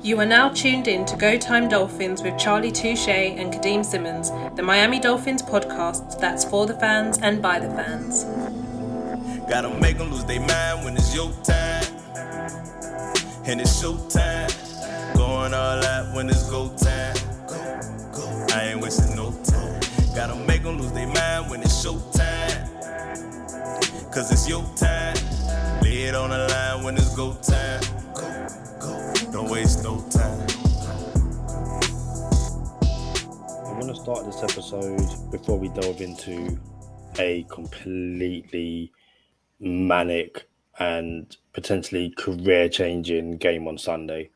You are now tuned in to Go Time Dolphins with Charlie Touche and Kadeem Simmons, the Miami Dolphins podcast that's for the fans and by the fans. Gotta make them lose their mind when it's your time. And it's show time. Going all out when it's go time. Go. I ain't wasting no time. Gotta make them lose their mind when it's show time. Cause it's your time. Lay it on the line when it's go time. Go. Don't waste no time. I'm going to start this episode before we delve into a completely manic and potentially career-changing game on Sunday.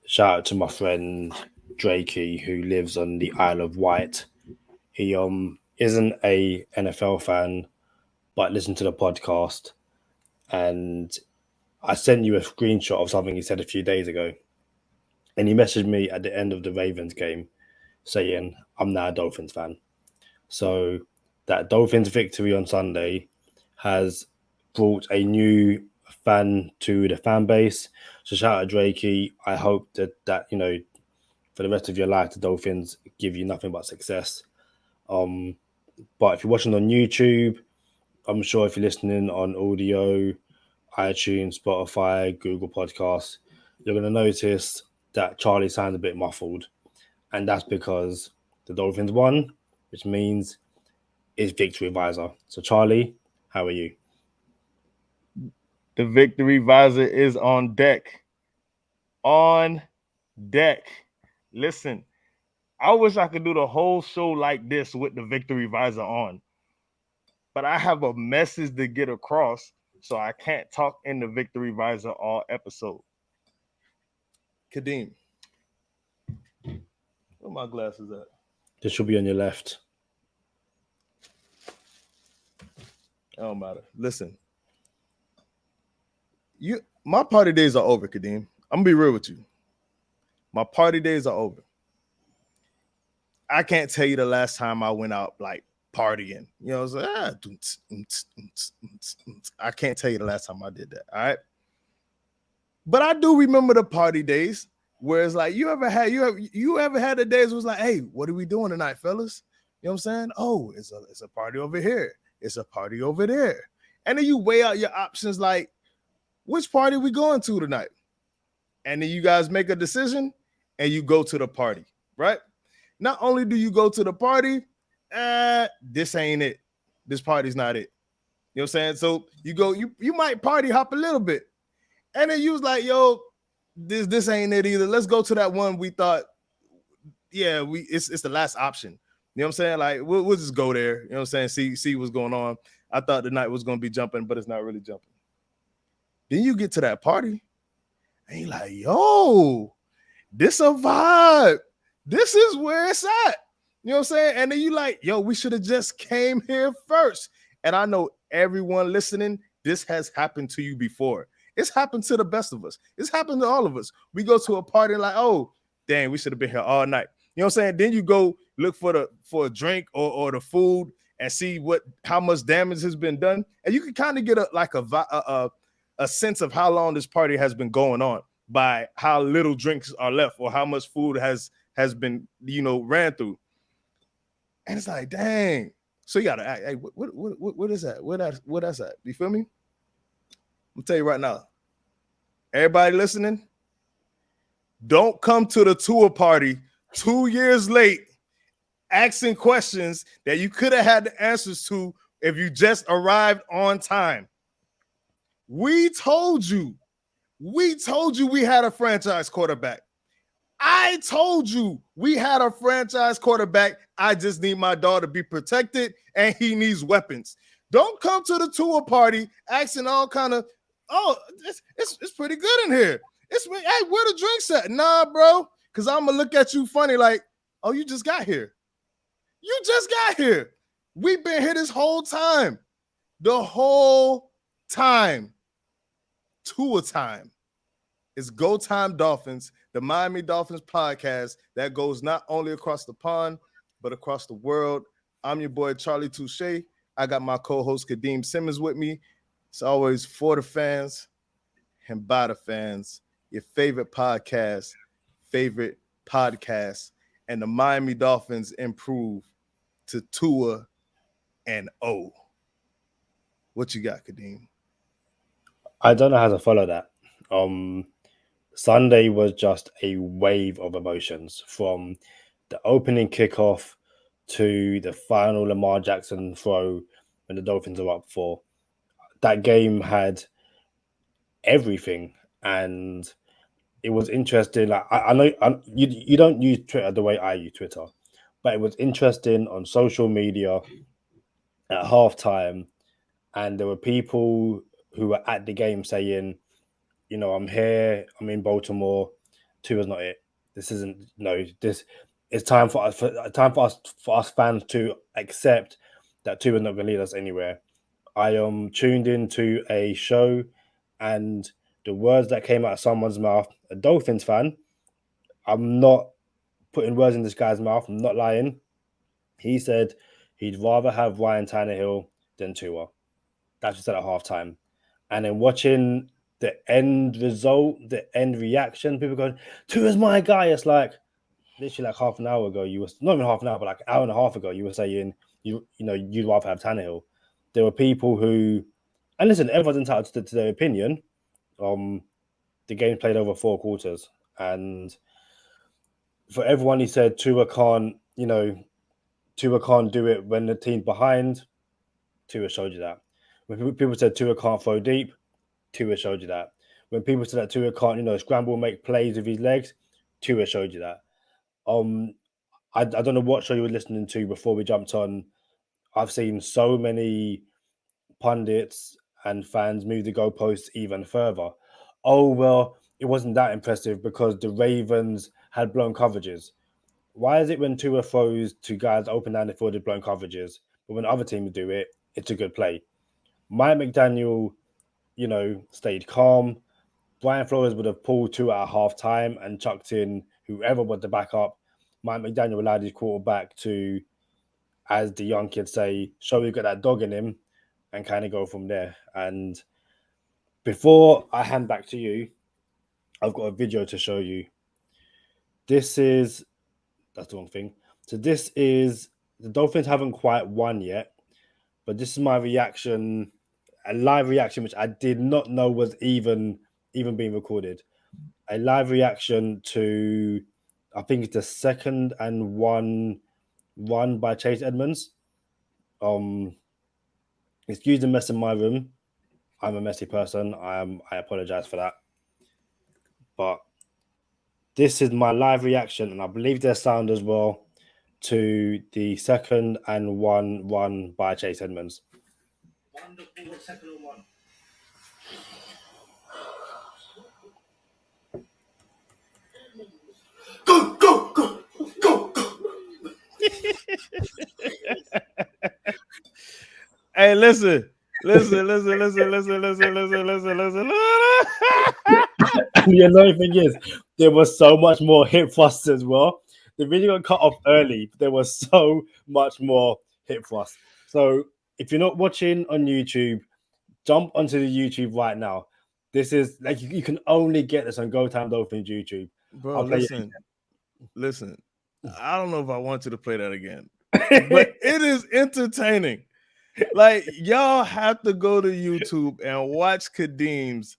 Shout out to my friend Drakey, who lives on the Isle of Wight. He isn't a NFL fan, but listened to the podcast, and I sent you a screenshot of something he said a few days ago, and he messaged me at the end of the Ravens game saying, I'm now a Dolphins fan. So that Dolphins victory on Sunday has brought a new fan to the fan base. So shout out to Drakey. I hope that for the rest of your life, the Dolphins give you nothing but success. But if you're watching on YouTube, I'm sure if you're listening on audio, iTunes, Spotify, Google Podcasts, you're going to notice that Charlie sounds a bit muffled. And that's because the Dolphins won, which means it's victory visor. So Charlie, how are you? The victory visor is on deck. On deck. Listen, I wish I could do the whole show like this with the victory visor on. But I have a message to get across, so I can't talk in the victory visor all episode. Kadeem, where my glasses at? This should be on your left. It don't matter. Listen. My party days are over, Kadeem. I'm gonna be real with you. My party days are over. I can't tell you the last time I went out like partying. You know, it's like, I can't tell you the last time I did that. All right. But I do remember the party days where it's like you ever had the days where it was like, hey, what are we doing tonight, fellas? You know what I'm saying? Oh, it's a party over here. It's a party over there. And then you weigh out your options like, which party we going to tonight? And then you guys make a decision and you go to the party, right? Not only do you go to the party, this ain't it. This party's not it. You know what I'm saying? So you go, you might party hop a little bit. And then you was like, yo, this ain't it either. Let's go to that one we thought, yeah, it's the last option. You know what I'm saying? Like, we'll just go there. You know what I'm saying? See what's going on. I thought the night was going to be jumping, but it's not really jumping. Then you get to that party and you're like, yo, this a vibe. This is where it's at. You know what I'm saying? And then you like, yo, we should have just came here first. And I know everyone listening, this has happened to you before. It's happened to the best of us. It's happened to all of us. We go to a party and like, oh, dang, we should have been here all night. You know what I'm saying? Then you go look for a drink or the food and see how much damage has been done. And you can kind of get a sense of how long this party has been going on by how little drinks are left or how much food has been, ran through. And it's like, dang. So you gotta act, hey, what is that? What that's at? You feel me? I'm tell you right now. Everybody listening, don't come to the tour party 2 years late asking questions that you could have had the answers to if you just arrived on time. We told you we had a franchise quarterback. I told you we had a franchise quarterback. I just need my dog to be protected and he needs weapons. Don't come to the tour party asking all kind of, oh, it's pretty good in here. Hey, where the drinks at? Nah, bro, because I'm going to look at you funny like, oh, you just got here. You just got here. We've been here this whole time. The whole time. Tour time. It's Go Time Dolphins, the Miami Dolphins podcast that goes not only across the pond, but across the world. I'm your boy, Charlie Touche. I got my co-host, Kadeem Simmons, with me. It's always for the fans and by the fans. your favorite podcast, and the Miami Dolphins improve to 2-0. What you got, Kadeem? I don't know how to follow that. Sunday was just a wave of emotions from the opening kickoff to the final Lamar Jackson throw when the Dolphins are up 4. That game had everything, and it was interesting. Like I know you don't use Twitter the way I use Twitter, but it was interesting on social media at halftime, and there were people who were at the game saying, I'm here, I'm in Baltimore, 2 is not it. This isn't this. It's time for us fans to accept that 2 is not going to lead us anywhere. I tuned into a show, and the words that came out of someone's mouth, a Dolphins fan, I'm not putting words in this guy's mouth, I'm not lying. He said he'd rather have Ryan Tannehill than Tua. That's what he said at halftime. And then watching the end result, the end reaction, people going, Tua's my guy. It's like literally like half an hour ago, you were not even half an hour, but like an hour and a half ago, you were saying you'd rather have Tannehill. There were people who, and listen, everyone's entitled to their opinion. The game played over 4 quarters, and for everyone, he said Tua can't do it when the team's behind. Tua showed you that. When people said Tua can't throw deep, Tua showed you that. When people said that Tua can't, scramble, make plays with his legs, Tua showed you that. I don't know what show you were listening to before we jumped on. I've seen so many pundits and fans move the goalposts even further. Oh, well, it wasn't that impressive because the Ravens had blown coverages. Why is it when Tua throws to guys open down the field with blown coverages, but when other teams do it, it's a good play? Mike McDaniel, stayed calm. Brian Flores would have pulled 2 at half time and chucked in whoever was the backup. Mike McDaniel allowed his quarterback to, as the young kids say, show he's got that dog in him and kind of go from there. And before I hand back to you, I've got a video to show you. That's the wrong thing. So this is, the Dolphins haven't quite won yet, but this is my reaction, a live reaction, which I did not know was even being recorded. A live reaction to, I think it's the 2nd and 1 run by Chase Edmonds. Excuse the mess in my room. I'm a messy person. I apologize for that. But this is my live reaction, and I believe there's sound as well, to the 2nd and 1 run by Chase Edmonds. Wonderful 2nd and 1. Go. Hey, listen. The annoying thing is, there was so much more hip thrust as well. The video got cut off early, but there was so much more hip thrust. So if you're not watching on YouTube, jump onto the YouTube right now. This is like you can only get this on Go Time Dolphins YouTube. Bro, listen. I don't know if I want you to play that again, but it is entertaining. Like, y'all have to go to YouTube and watch Kadeem's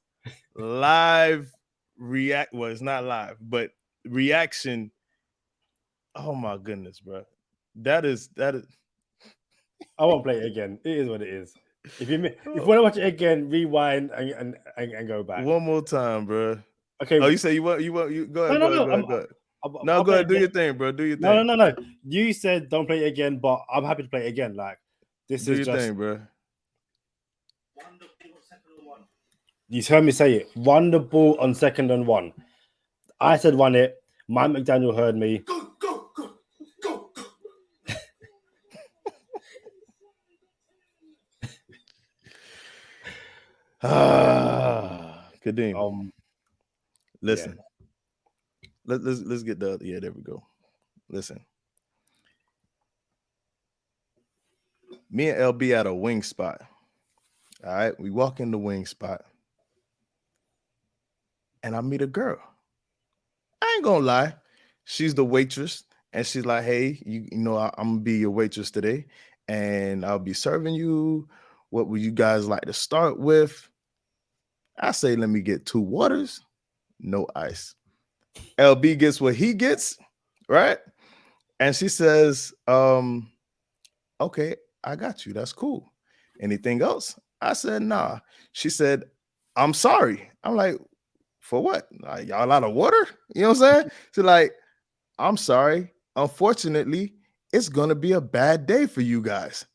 live react. Well, it's not live, but reaction. Oh my goodness, bro. That is. I won't play it again. It is what it is. If you want to watch it again, rewind and go back one more time, bro. Okay. Oh, you say you want go ahead. Go ahead. No, go ahead. Do your thing, bro. Do your thing. No. You said don't play it again, but I'm happy to play it again. Like this do is your just thing, bro. You heard me say it. Run the ball on 2nd and 1. I said run it. Mike McDaniel heard me. Go. Kadeem. Listen. Yeah. Let's get the yeah, there we go. Listen. Me and LB at a wing spot. All right, we walk in the wing spot. and I meet a girl. I ain't gonna lie. She's the waitress, and she's like, "Hey, I'm gonna be your waitress today, and I'll be serving you. What would you guys like to start with?" I say, "Let me get 2 waters, no ice." LB gets what he gets, right? And she says, "Okay, I got you. That's cool. Anything else?" I said, "Nah." She said, "I'm sorry." I'm like, "For what? Like, y'all out of water?" You know what I'm saying? She's like, "I'm sorry. Unfortunately, it's gonna be a bad day for you guys."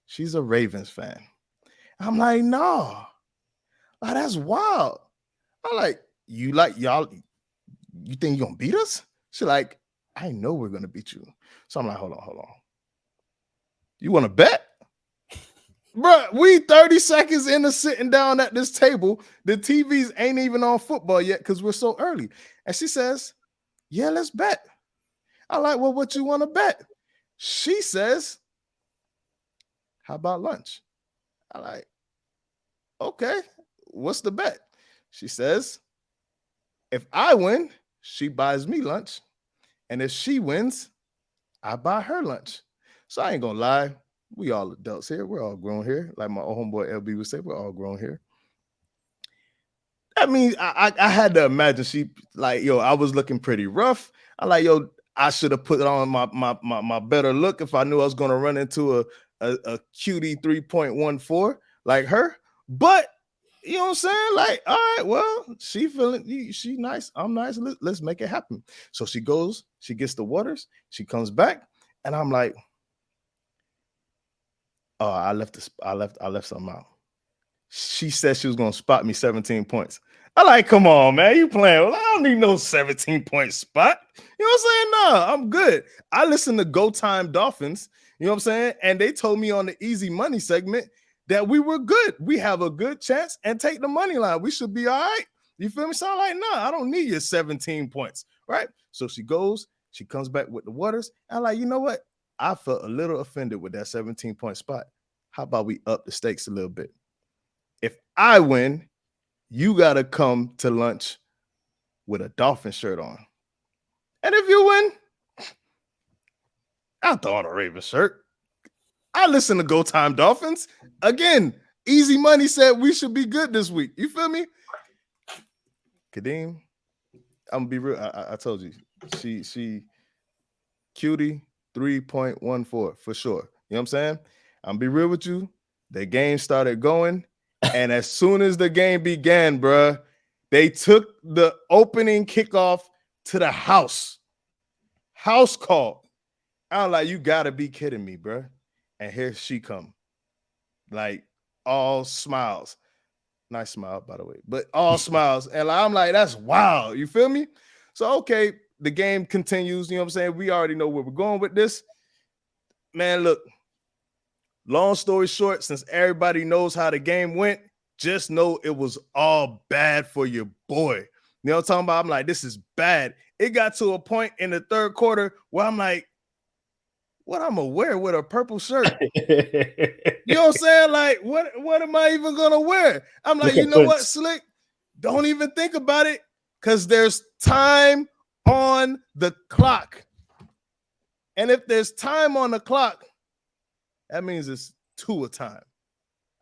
She's a Ravens fan. I'm like, "No, that's wild." I'm like, "You like y'all? You think you're gonna beat us?" She's like, "I know we're gonna beat you." So I'm like, "Hold on, hold on. You want to bet?" Bruh, we 30 seconds into sitting down at this table. The TVs ain't even on football yet because we're so early. And she says, "Yeah, let's bet." I like, "Well, what you want to bet?" She says, "How about lunch?" I like, "Okay, what's the bet?" She says, "If I win, she buys me lunch. And if she wins, I buy her lunch." So I ain't gonna lie. We all adults here. We're all grown here. Like my homeboy LB would say, we're all grown here. I mean, I had to imagine she like, "Yo, I was looking pretty rough." I like, "Yo, I should have put on my better look if I knew I was gonna run into a cutie 3.14 like her." But you know what I'm saying? Like, all right, well, she nice. I'm nice. Let's make it happen. So she goes, she gets the waters, she comes back, and I'm like, "Oh, I left something out." She said she was gonna spot me 17 points. I like, "Come on, man. You playing? Well, I don't need no 17-point spot." You know what I'm saying? No, I'm good. I listen to Go Time Dolphins, you know what I'm saying? And they told me on the easy money segment that we were good. We have a good chance and take the money line. We should be all right. You feel me? So I'm like, "Nah, I don't need your 17 points." Right? So she goes, she comes back with the waters. And I'm like, "You know what? I felt a little offended with that 17-point spot. How about we up the stakes a little bit? If I win, you got to come to lunch with a Dolphin shirt on. And if you win, I'll throw on a Ravens shirt." I listen to Go Time Dolphins. Again, easy money said we should be good this week. You feel me? Kadeem, I'm gonna be real. I told you, she cutie 3.14 for sure. You know what I'm saying? I'm gonna be real with you. The game started going, and as soon as the game began, bruh, they took the opening kickoff to the house. House call. I'm like, "You gotta be kidding me, bruh." And here she come, like all smiles. Nice smile, by the way, but all smiles. And I'm like, "That's wild." You feel me? So, okay, the game continues. You know what I'm saying? We already know where we're going with this. Man, look, long story short, since everybody knows how the game went, just know it was all bad for your boy. You know what I'm talking about? I'm like, this is bad. It got to a point in the third quarter where I'm like, what I'm gonna wear with a purple shirt? You know what I'm saying? Like, what am I even gonna wear? I'm like, you know what, Slick? Don't even think about it, because there's time on the clock. And if there's time on the clock, that means it's 2 a time.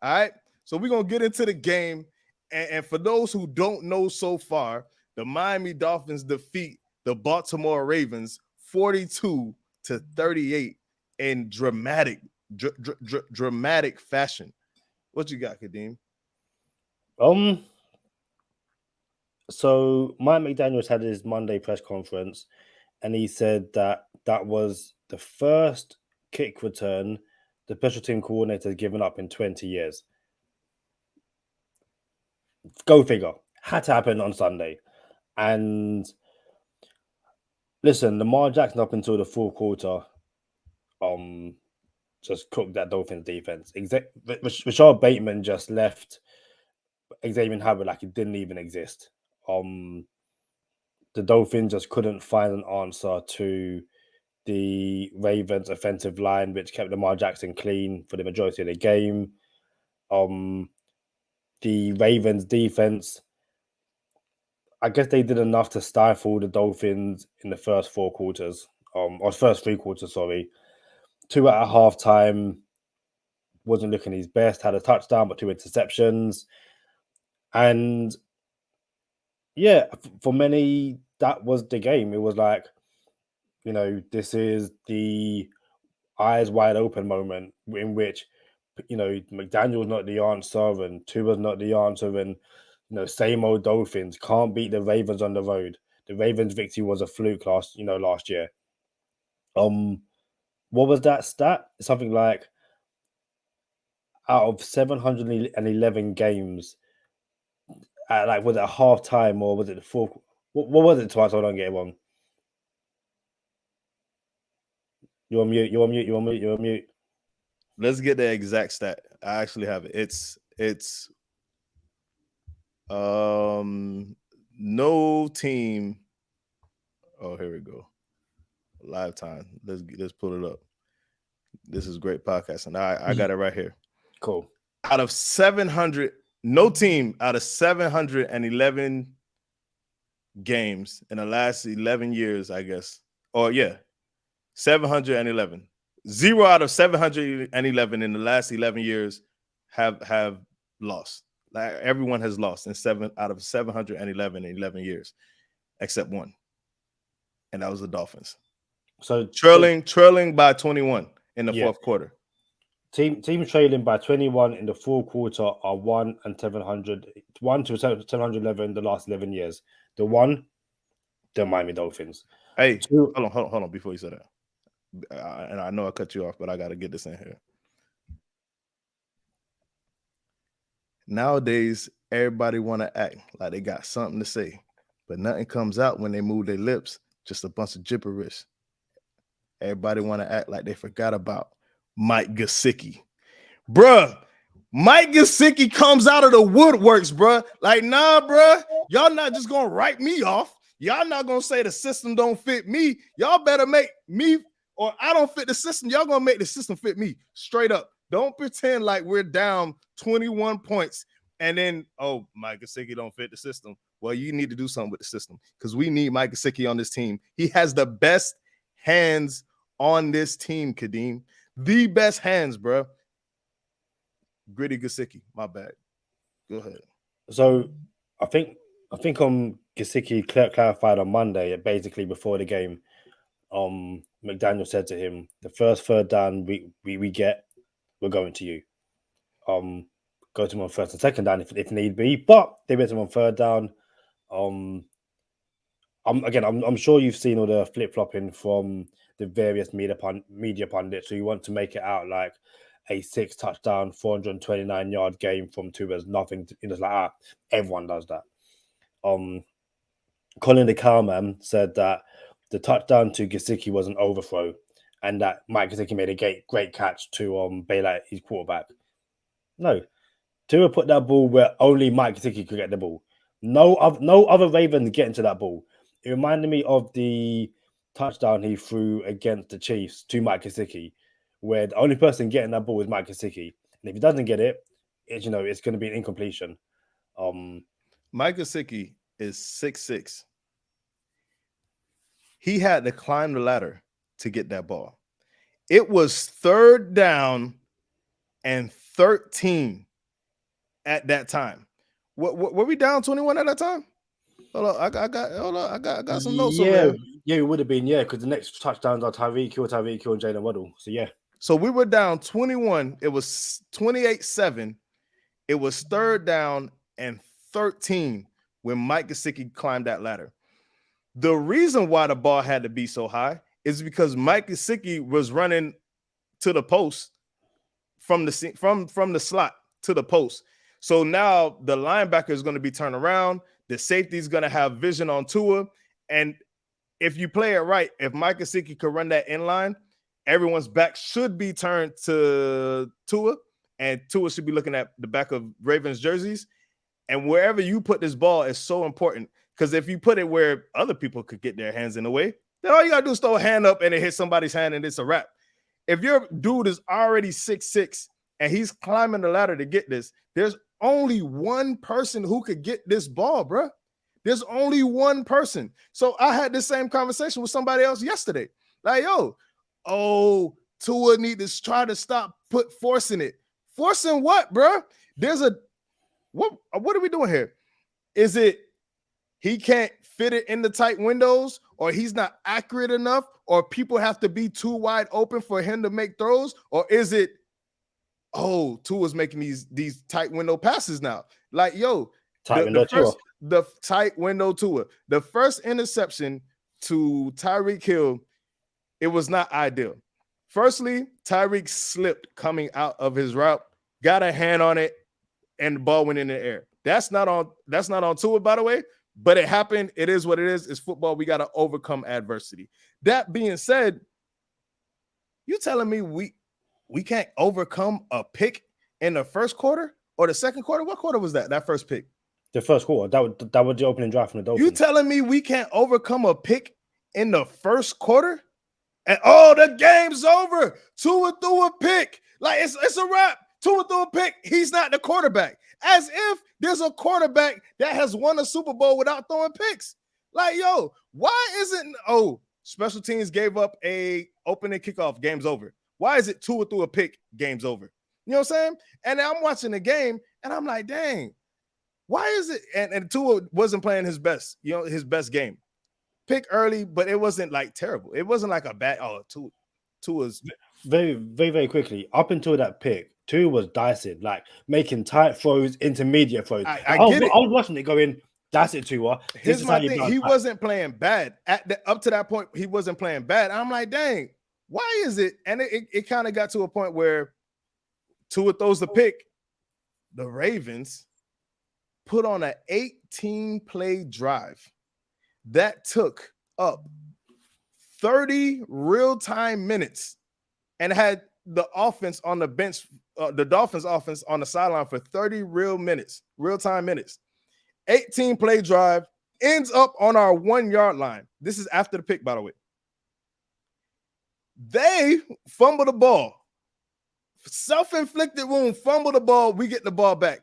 All right. So we're gonna get into the game. And for those who don't know so far, the Miami Dolphins defeat the Baltimore Ravens 42-38 in dramatic fashion. What you got, Kadeem? So Mike McDaniels had his Monday press conference, and he said that was the first kick return the special team coordinator has given up in 20 years. Go figure. Had to happen on Sunday. And listen, Lamar Jackson up until the fourth quarter, just cooked that Dolphins defense. Rashard Bateman just left Xavier Howard like it didn't even exist. The Dolphins just couldn't find an answer to the Ravens offensive line, which kept Lamar Jackson clean for the majority of the game. The Ravens defense, I guess they did enough to stifle the Dolphins in the first 4 quarters, or first 3 quarters, sorry. 2 at halftime, wasn't looking his best, had a touchdown, but 2 interceptions. And yeah, for many, that was the game. It was like, this is the eyes wide open moment in which, McDaniel's not the answer and Tua's not the answer. And, same old Dolphins can't beat the Ravens on the road. The Ravens victory was a fluke last year. What was that stat? Something like out of 711 games, was it a half time or was it the fourth? What was it twice? I don't get it wrong. You're on mute. Let's get the exact stat. I actually have it. It's no team. Oh, here we go. Live time. Let's pull it up. This is great podcasting. I got it right here. Cool. Out of 700, no team out of 711 games in the last 11 years, I guess. 711. 0 out of 711 in the last 11 years have lost. Like everyone has lost in 7 out of 711 in 11 years, except one, and that was the Dolphins. So trailing by 21 in the fourth quarter. Team trailing by 21 in the fourth quarter are 1 and 700. 1 to 711 the last 11 years. The Miami Dolphins. Hey, hold on before you say that. And I know I cut you off, but I got to get this in here. Nowadays, everybody want to act like they got something to say, but nothing comes out when they move their lips. Just a bunch of gibberish. Everybody want to act like they forgot about Mike Gesicki. Bruh, Mike Gesicki comes out of the woodworks, bruh. Like, nah, bruh. Y'all not just going to write me off. Y'all not going to say the system don't fit me. Y'all better make me, or I don't fit the system. Y'all going to make the system fit me. Straight up. Don't pretend like we're down 21 points and then, Mike Gesicki don't fit the system. Well, you need to do something with the system because we need Mike Gesicki on this team. He has the best hands on this team, Kadeem. The best hands, bro. Gritty Gesicki. My bad. Go ahead. So I think Gesicki clarified on Monday, basically before the game. McDaniel said to him, the first third down we get, we're going to you. Go to him on first and second down if need be, but they went to him on third down. I'm sure you've seen all the flip-flopping from the various media pundits who want to make it out like a 6-touchdown, 429-yard game from Tua's nothing. It's like, everyone does that. Colin the Cowman said that the touchdown to Gesicki was an overthrow and that Mike Gesicki made a great catch to bail out his quarterback. No. Tua put that ball where only Mike Gesicki could get the ball. No other Ravens get into that ball. It reminded me of the touchdown he threw against the Chiefs to Mike Gesicki, where the only person getting that ball is Mike Gesicki. And if he doesn't get it, it's going to be an incompletion. Mike Gesicki is 6'6". He had to climb the ladder to get that ball. It was third down and 13 at that time. Were we down 21 at that time? Hold on, I got some notes over there. Yeah, it would have been, because the next touchdowns are Tyreek Hill, and Jalen Waddle. So, yeah. So we were down 21. It was 28-7. It was third down and 13 when Mike Gesicki climbed that ladder. The reason why the ball had to be so high is because Mike Gesicki was running to the post from the slot to the post. So now the linebacker is going to be turned around. The safety is going to have vision on Tua. And if you play it right, if Mike Gesicki could run that inline, everyone's back should be turned to Tua, and Tua should be looking at the back of Ravens jerseys. And wherever you put this ball is so important, because if you put it where other people could get their hands in the way, then all you got to do is throw a hand up and it hits somebody's hand and it's a wrap. If your dude is already 6'6" and he's climbing the ladder to get this, there's only one person who could get this ball, bro. There's only one person. So I had this same conversation with somebody else yesterday. Like, Tua need to try to stop forcing it. Forcing what, bro? What are we doing here? Is it he can't fit it in the tight windows, or he's not accurate enough, or people have to be too wide open for him to make throws? Or is it, Tua's making these tight window passes now? Like, the tight window Tua. The first interception to Tyreek Hill, it was not ideal. Firstly, Tyreek slipped coming out of his route, got a hand on it, and the ball went in the air. That's not on Tua, by the way, but it happened. It is what it is. It's football. We got to overcome adversity. That being said, you telling me we can't overcome a pick in the first quarter or the second quarter? What quarter was that? That first pick? The first quarter. That was the opening drive from the Dolphins. You telling me we can't overcome a pick in the first quarter? And the game's over. Tua threw a pick. Like it's a wrap. Tua threw a pick. He's not the quarterback. As if there's a quarterback that has won a Super Bowl without throwing picks. Like, why isn't special teams gave up a opening kickoff, game's over? Why is it Tua threw a pick, game's over? You know what I'm saying? And I'm watching the game and I'm like, dang, why is it? And Tua wasn't playing his best, his best game. Pick early, but it wasn't like terrible. It wasn't like a bad Tua's very, very, very quickly. Up until that pick, Tua was dicing, like making tight throws, intermediate throws. I get it. I was watching it going, that's it, Tua. Here's my thing. He wasn't playing bad. Up to that point, he wasn't playing bad. I'm like, dang, why is it? And it kind of got to a point where Tua throws the pick. The Ravens put on an 18-play drive that took up 30 real-time minutes and had the offense on the bench, the Dolphins offense on the sideline for 30 real-time minutes. 18-play drive ends up on our 1-yard line. This is after the pick, by the way. They fumble the ball. Self-inflicted wound, fumble the ball. We get the ball back.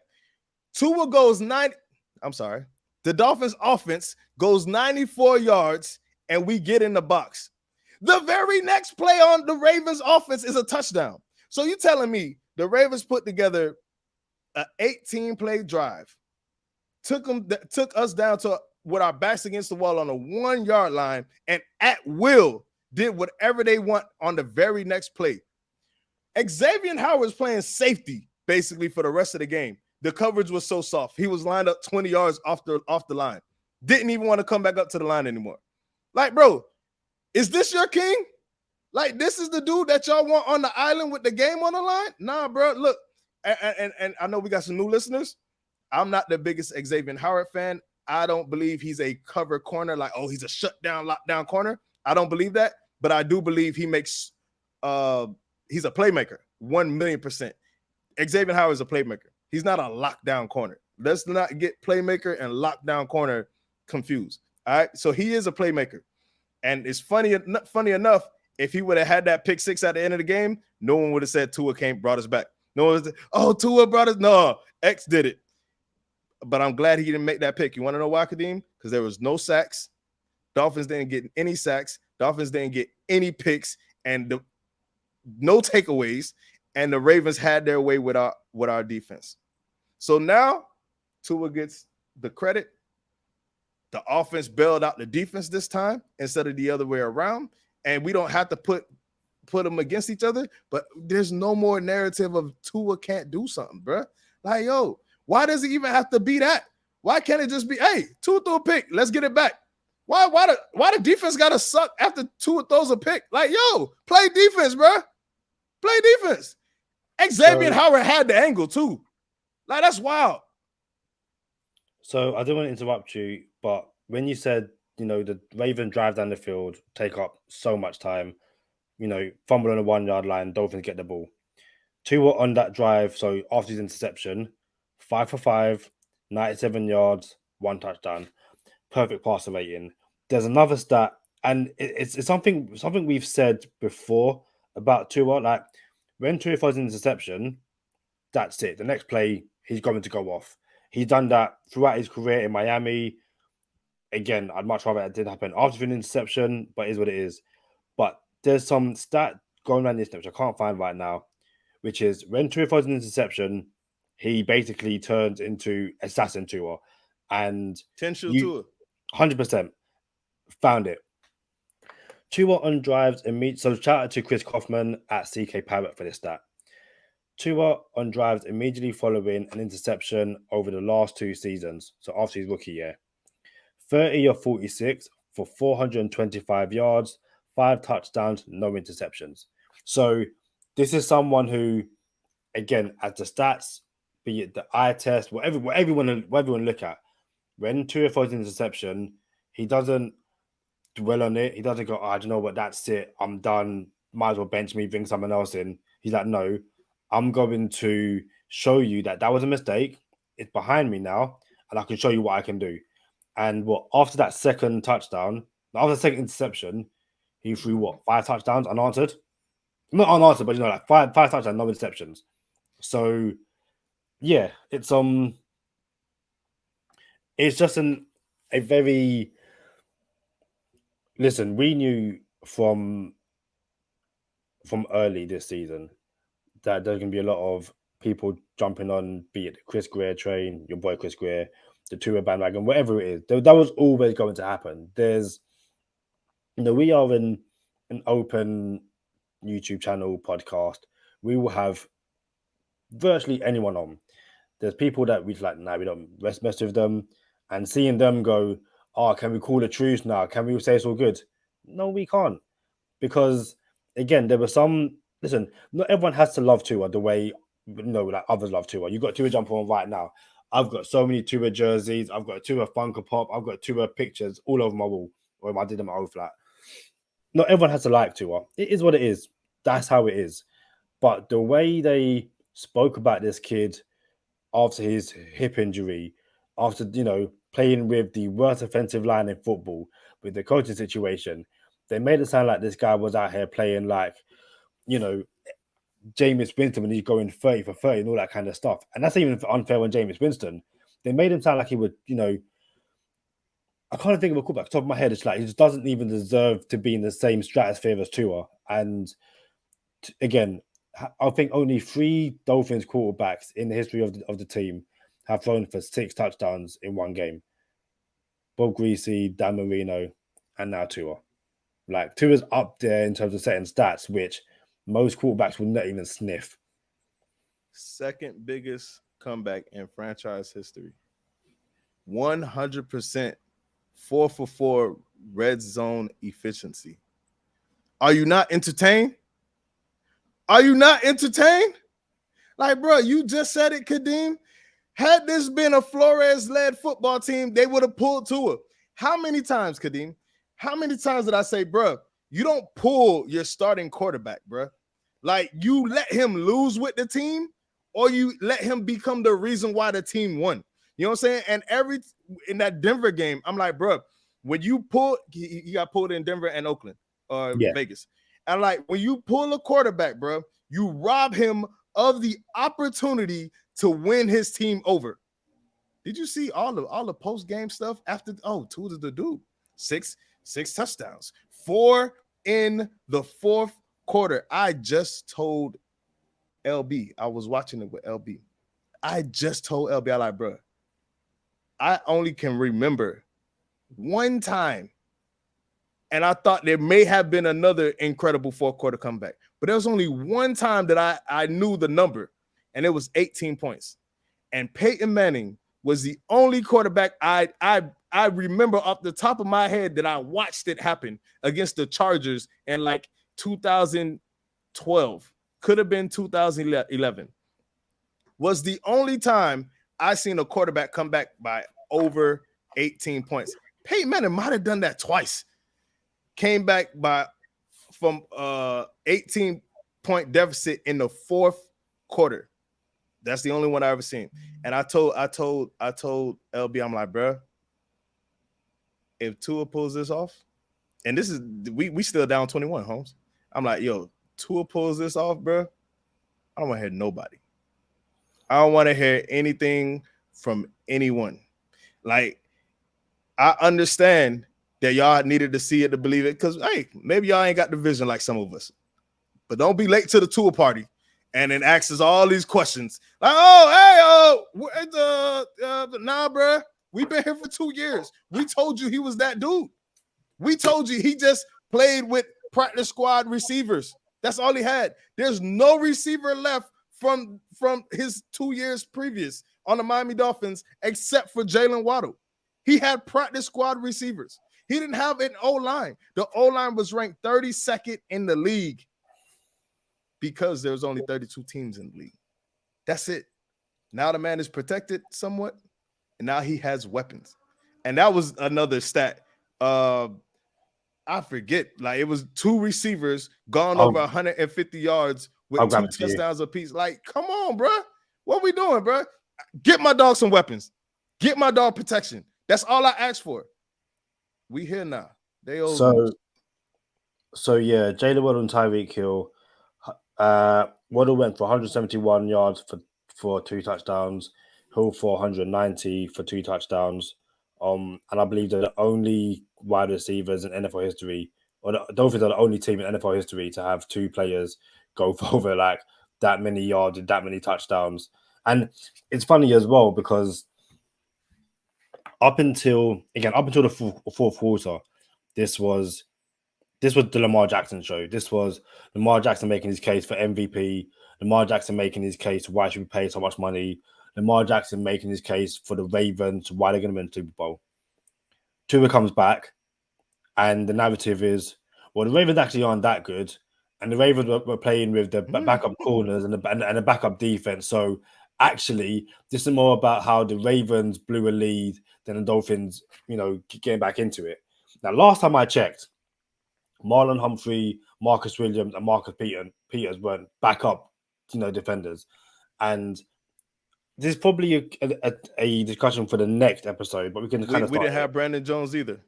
Tua goes the Dolphins offense goes 94 yards and we get in the box. The very next play on the Ravens offense is a touchdown. So you telling me the Ravens put together an 18-play drive, took us down to with our backs against the wall on a 1-yard line, and at will did whatever they want on the very next play. Xavier Howard was playing safety basically for the rest of the game. The coverage was so soft. He was lined up 20 yards off the line. Didn't even want to come back up to the line anymore. Like, bro, is this your king? Like, this is the dude that y'all want on the island with the game on the line? Nah, bro. Look, and I know we got some new listeners. I'm not the biggest Xavier Howard fan. I don't believe he's a cover corner. Like, he's a shutdown, lockdown corner. I don't believe that. But I do believe he makes he's a playmaker, 1,000,000%. Xavier Howard is a playmaker. He's not a lockdown corner. Let's not get playmaker and lockdown corner confused. All right. So he is a playmaker. And it's funny enough, if he would have had that pick six at the end of the game, no one would have said Tua brought us back. No one would have said, Tua brought us. No, X did it. But I'm glad he didn't make that pick. You want to know why, Kadeem? Because there was no sacks. Dolphins didn't get any sacks. Dolphins didn't get any picks and no takeaways. And the Ravens had their way with our defense. So now Tua gets the credit. The offense bailed out the defense this time instead of the other way around. And we don't have to put them against each other. But there's no more narrative of Tua can't do something, bro. Like, why does it even have to be that? Why can't it just be, hey, Tua threw a pick, let's get it back? Why the defense gotta suck after Tua throws a pick? Like, play defense, bro. Play defense. Xavier Howard had the angle too. Like, that's wild. So I don't want to interrupt you, but when you said, the Ravens drive down the field, take up so much time, fumble on the 1-yard line, Dolphins get the ball. Tua on that drive, so after his interception, 5 for 5, 97 yards, 1 touchdown, perfect passer rating. There's another stat, and it's something we've said before about Tua. Like, when Tua throws an interception, that's it. The next play, he's going to go off. He's done that throughout his career in Miami, again, I'd much rather that did happen after an interception, but it is what it is. But there's some stat going around the internet, which I can't find right now, which is when Tua throws an interception, he basically turns into Assassin Tua. And 10 shoe you Tua. 100% found it. Tua on drives immediately. So shout out to Chris Kaufman at CK Parrot for this stat. Tua on drives immediately following an interception over the last 2 seasons, so after his rookie year. 30 of 46 for 425 yards, 5 touchdowns, no interceptions. So this is someone who, again, at the stats, be it the eye test, whatever everyone look at, when Tua throws an interception, he doesn't dwell on it. He doesn't go, oh, do you know what, that's it, I'm done, might as well bench me, bring someone else in. He's like, no, I'm going to show you that was a mistake. It's behind me now, and I can show you what I can do. And after that second touchdown, after the second interception, he threw 5 touchdowns unanswered? Not unanswered, but like five touchdowns, no interceptions. So yeah, it's just a very, listen, we knew from early this season that there's going to be a lot of people jumping on, be it the Chris Greer train, your boy Chris Greer, the Tua bandwagon, whatever it is. That was always going to happen. There's, we are in an open YouTube channel podcast. We will have virtually anyone on. There's people that we like, we don't mess with them. And seeing them go, oh, can we call a truce now? Can we say it's all good? No, we can't. Because, again, there were some... Listen, not everyone has to love Tua the way, like others love Tua. You've got Tua jump on right now. I've got so many Tua jerseys. I've got Tua Funko Pop. I've got Tua pictures all over my wall. Or I did them at O Flat. Not everyone has to like Tua. It is what it is. That's how it is. But the way they spoke about this kid after his hip injury, after, playing with the worst offensive line in football, with the coaching situation, they made it sound like this guy was out here playing like, Jameis Winston when he's going 30 for 30 and all that kind of stuff. And that's even unfair on Jameis Winston. They made him sound like he would, I can't think of a quarterback. Top of my head, it's like he just doesn't even deserve to be in the same stratosphere as Tua. And again, I think only 3 Dolphins quarterbacks in the history of the team have thrown for 6 touchdowns in one game. Bob Greasy, Dan Marino, and now Tua. Like, Tua's up there in terms of setting stats, which most quarterbacks will not even sniff. Second biggest comeback in franchise history. 100% 4 for 4 red zone efficiency. Are you not entertained? Are you not entertained? Like, bro, you just said it, Kadeem. Had this been a Flores-led football team, they would have pulled Tua. How many times, Kadeem? How many times did I say, bro, you don't pull your starting quarterback, bro? Like, you let him lose with the team, or you let him become the reason why the team won. You know what I'm saying? And in that Denver game, I'm like, bro, when you pull, he got pulled in Denver and Oakland or Vegas. And like, when you pull a quarterback, bro, you rob him of the opportunity to win his team over. Did you see all the post-game stuff after? Oh, Tua's the dude. 6 touchdowns, 4 in the fourth quarter. I just told LB, I was watching it with LB. I just told LB, I like, bro, I only can remember one time, and I thought there may have been another incredible fourth quarter comeback, but there was only one time that I knew the number, and it was 18 points. And Peyton Manning was the only quarterback I remember off the top of my head that I watched it happen against the Chargers in like 2012. Could have been 2011. Was the only time I seen a quarterback come back by over 18 points. Peyton Manning might have done that twice. Came back from 18-point deficit in the fourth quarter. That's the only one I ever seen. And I told LB, I'm like, bro, if Tua pulls this off, and this is we still down 21, Holmes. I'm like, yo, Tua pulls this off, bro. I don't want to hear nobody. I don't want to hear anything from anyone. Like, I understand that y'all needed to see it to believe it, because hey, maybe y'all ain't got the vision like some of us. But don't be late to the tour party and then ask us all these questions. Like, nah, bro. We've been here for 2 years. We told you he was that dude. We told you he just played with practice squad receivers. That's all he had. There's no receiver left from his 2 years previous on the Miami Dolphins except for Jalen Waddle. He had practice squad receivers. He didn't have an O-line. The O-line was ranked 32nd in the league because there's only 32 teams in the league. That's it. Now the man is protected somewhat, and now he has weapons. And that was another stat. I forget. Like, it was 2 receivers gone over 150 yards with 2 touchdowns apiece. Like, come on, bro. What we doing, bro? Get my dog some weapons. Get my dog protection. That's all I asked for. We here now. They old. So yeah, Jalen Waddle and Tyreek Hill. Waddle went for 171 yards for 2 touchdowns. Hill for 190 for 2 touchdowns. And I believe they're the only wide receivers in NFL history, or the Dolphins are the only team in NFL history to have 2 players go for over like that many yards and that many touchdowns. And it's funny as well because up until the fourth quarter, this was the Lamar Jackson show. This was Lamar Jackson making his case for MVP. Lamar Jackson making his case why should we pay so much money. Lamar Jackson making his case for the Ravens, why they're going to win the Super Bowl. Tua comes back, and the narrative is, well, the Ravens actually aren't that good, and the Ravens were playing with the backup corners and the backup defense. So actually, this is more about how the Ravens blew a lead than the Dolphins, getting back into it. Now, last time I checked, Marlon Humphrey, Marcus Williams, and Marcus Peters weren't backup, defenders. And this is probably a discussion for the next episode, but we can kind of. We didn't have Brandon Jones either.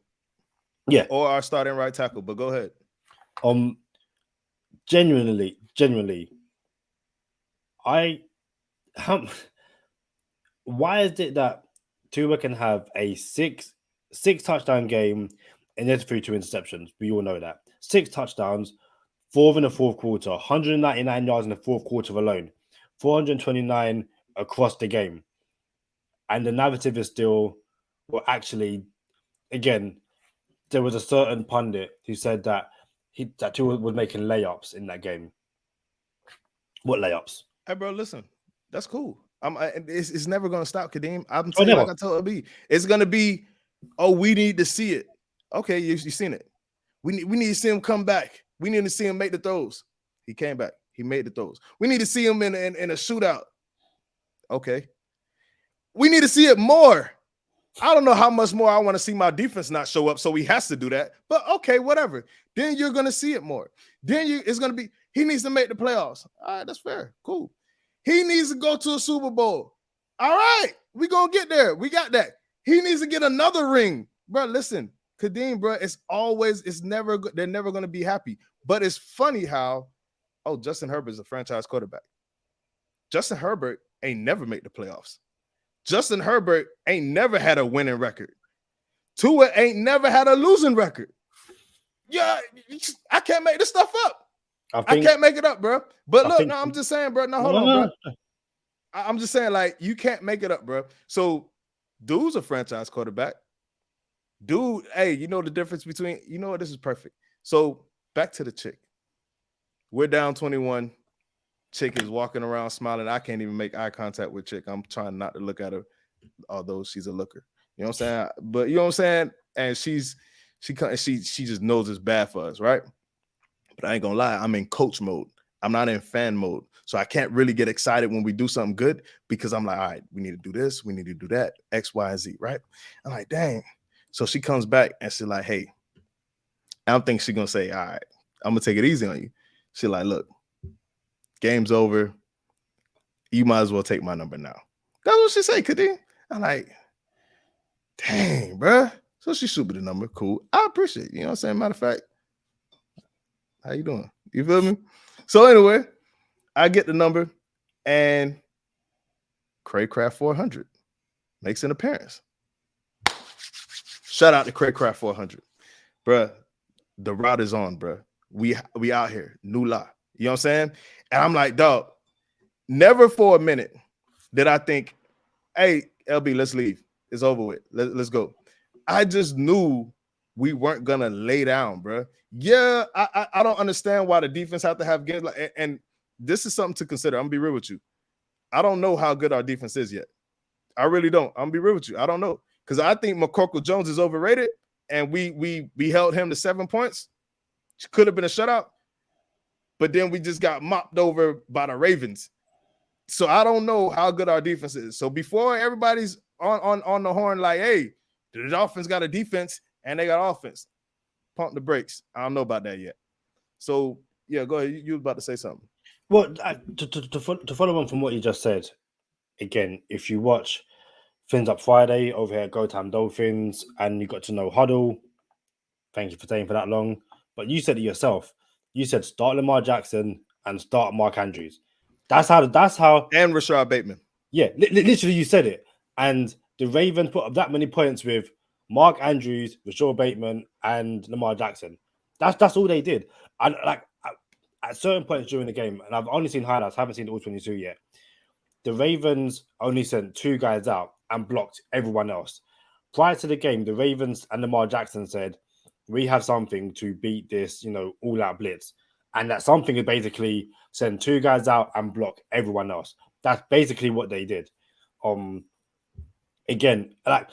Yeah, or our starting right tackle. But go ahead. Genuinely, why is it that Tua can have a six touchdown game and then 2 interceptions? We all know that 6 touchdowns, 4 in the fourth quarter, 199 yards in the fourth quarter alone, 429 across the game, and the narrative is still, well, actually, again, there was a certain pundit who said that Tua was making layups in that game. What layups? Hey, bro, listen, that's cool. It's never gonna stop, Kadeem. I'm telling you, like I told B, it's gonna be. Oh, we need to see it. Okay, you seen it. We need to see him come back. We need to see him make the throws. He came back. He made the throws. We need to see him in a shootout. Okay. We need to see it more. I don't know how much more I want to see my defense not show up, so he has to do that. But okay, whatever. Then you're gonna see it more. Then it's gonna be. He needs to make the playoffs. All right, that's fair. Cool. He needs to go to a Super Bowl. All right, we gonna get there. We got that. He needs to get another ring, bro. Listen, Kadeem, bro. It's never. They're never gonna be happy. But it's funny how, Justin Herbert is a franchise quarterback. Justin Herbert ain't never made the playoffs. Justin Herbert ain't never had a winning record. Tua ain't never had a losing record. Yeah, I can't make this stuff up. I can't make it up, bro. But look, I'm just saying, bro. Now, hold on, bro. I'm just saying, like, you can't make it up, bro. So, dude's a franchise quarterback. Dude, hey, you know the difference between, what? This is perfect. So, back to the chick. We're down 21. Chick is walking around smiling. I can't even make eye contact with chick. I'm trying not to look at her, although she's a looker. You know what I'm saying? But you know what I'm saying? And she just knows it's bad for us, right? But I ain't gonna lie, I'm in coach mode. I'm not in fan mode. So I can't really get excited when we do something good because I'm like, all right, we need to do this, we need to do that, X, Y, and Z, right? I'm like, dang. So she comes back and she's like, hey, I don't think she's gonna say, all right, I'm gonna take it easy on you. She's like, look, game's over. You might as well take my number now. That's what she say, Kadeem. I'm like, dang, bro. So she shoot me the number. Cool. I appreciate it. You know what I'm saying? Matter of fact, how you doing? You feel me? So anyway, I get the number and Craycraft 400 makes an appearance. Shout out to Craig Craft 400, bruh. The route is on, bruh. We out here, new lie. You know what I'm saying? And I'm like, dog. Never for a minute did I think, hey, LB, let's leave. It's over with. Let's go. I just knew we weren't gonna lay down, bruh. Yeah, I don't understand why the defense have to have games like, and this is something to consider. I'm gonna be real with you. I don't know how good our defense is yet. I really don't. I'm gonna be real with you. I don't know because I think McCorkle Jones is overrated, and we held him to 7 points. Could have been a shutout, but then we just got mopped over by the Ravens. So I don't know how good our defense is. So before everybody's on the horn, like, hey, the Dolphins got a defense and they got offense, pump the brakes. I don't know about that yet. So yeah, go ahead. You were about to say something. Well, to follow on from what you just said, again, if you watch Fins Up Friday over here at Go Time Dolphins and you got to know Huddle, thank you for staying for that long. But you said it yourself. You said start Lamar Jackson and start Mark Andrews. That's how. And Rashard Bateman. Yeah, literally you said it. And the Ravens put up that many points with Mark Andrews, Rashard Bateman, and Lamar Jackson. That's all they did. And like at certain points during the game, and I've only seen highlights, haven't seen all 22 yet. The Ravens only sent 2 guys out and blocked everyone else. Prior to the game, the Ravens and Lamar Jackson said, we have something to beat this, all-out blitz. And that something is basically send 2 guys out and block everyone else. That's basically what they did. Again, like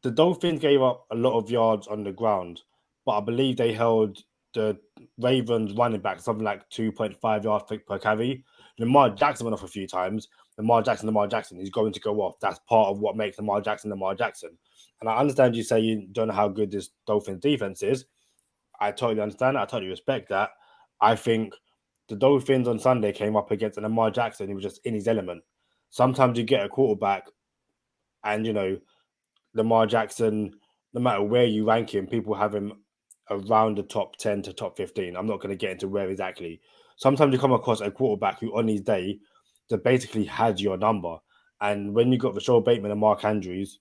the Dolphins gave up a lot of yards on the ground, but I believe they held the Ravens running back something like 2.5 yards per carry. Lamar Jackson went off a few times. Lamar Jackson is going to go off. That's part of what makes Lamar Jackson. And I understand you say you don't know how good this Dolphins defense is. I totally understand that. I totally respect that. I think the Dolphins on Sunday came up against Lamar Jackson. He was just in his element. Sometimes you get a quarterback and, Lamar Jackson, no matter where you rank him, people have him around the top 10 to top 15. I'm not going to get into where exactly. Sometimes you come across a quarterback who on his day that basically has your number. And when you got Rashard Bateman and Mark Andrews,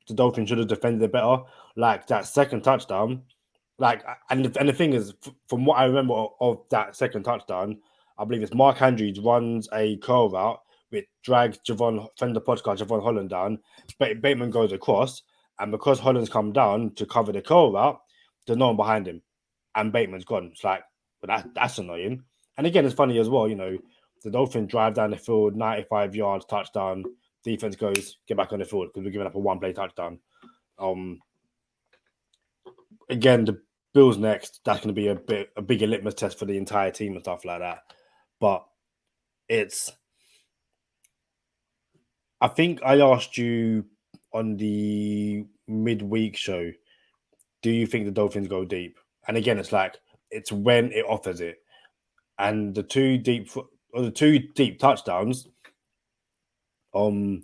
the Dolphins should have defended it better. Like that second touchdown, and the thing is, from what I remember of that second touchdown, I believe it's Mark Andrews runs a curl route which drags friend of the podcast, Javon Holland down. Bateman goes across, and because Holland's come down to cover the curl route, there's no one behind him, and Bateman's gone. It's like, but that's annoying. And again, it's funny as well. The Dolphins drive down the field, 95 yards, touchdown. Defense goes, get back on the field because we're giving up a one-play touchdown. Again, the Bills next. That's going to be a bigger litmus test for the entire team and stuff like that. But I think I asked you on the midweek show, do you think the Dolphins go deep? And again, it's when it offers it. And the two deep touchdowns, the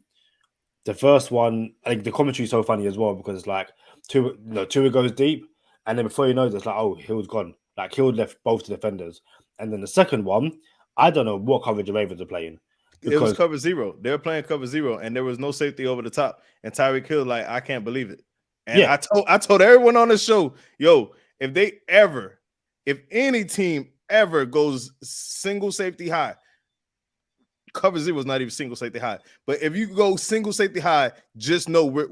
first one, I think the commentary is so funny as well because it's like Tua goes deep, and then before you know it, it's like, oh, Hill's gone. Like Hill left both the defenders. And then the second one, I don't know what coverage the Ravens are playing. It was cover 0. They were playing cover 0, and there was no safety over the top. And Tyreek Hill, like, I can't believe it. And yeah. I told everyone on the show, yo, if any team ever goes single safety high, cover 0 is not even single safety high. But if you go single safety high, just know we're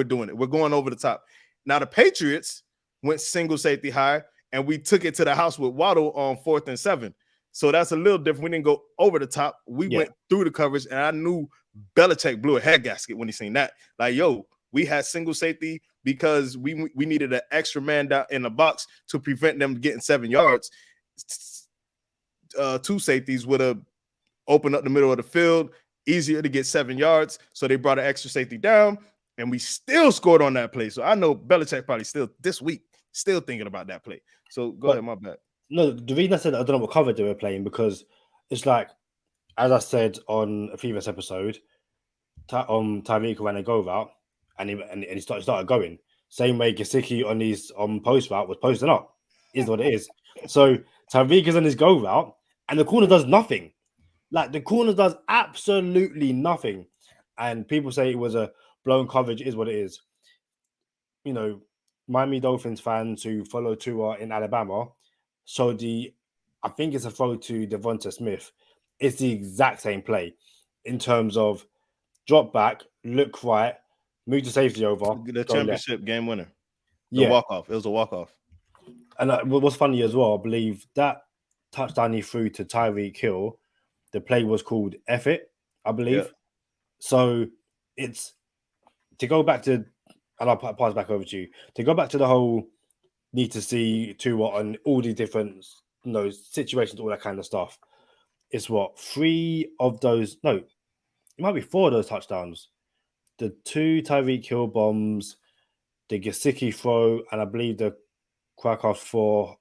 doing it. We're going over the top. Now the Patriots went single safety high, and we took it to the house with Waddle on 4th and 7. So that's a little different. We didn't go over the top. We went through the coverage, and I knew Belichick blew a head gasket when he seen that. Like, yo, we had single safety because we needed an extra man down in the box to prevent them getting 7 yards. 2 safeties would have opened up the middle of the field, easier to get 7 yards. So they brought an extra safety down, and we still scored on that play. So I know Belichick probably still this week still thinking about that play. So go ahead, my bad. No, the reason I said I don't know what coverage they were playing because it's like, as I said on a previous episode, Tyreek ran a go route and he started going. Same way Gesicki on his post route was posting up. Is what it is. So Tyreek is on his go route and the corner does nothing. Like the corner does absolutely nothing. And people say it was a blown coverage, is what it is. Miami Dolphins fans who follow Tua in Alabama. So I think it's a throw to Devonta Smith. It's the exact same play in terms of drop back, look right, move the safety over, The go left. championship game winner. The Yeah. walk-off. It was a walk-off. And what's funny as well, I believe that touchdown he threw to Tyreek Hill, the play was called F It, I believe. Yeah. So it's to go back to, and I'll pass back over to you, to go back to the whole need to see Tua on all the different situations, all that kind of stuff. It's what, 3 of those, no, it might be 4 of those touchdowns. The 2 Tyreek Hill bombs, the Gesicki throw, and I believe the Krakow 4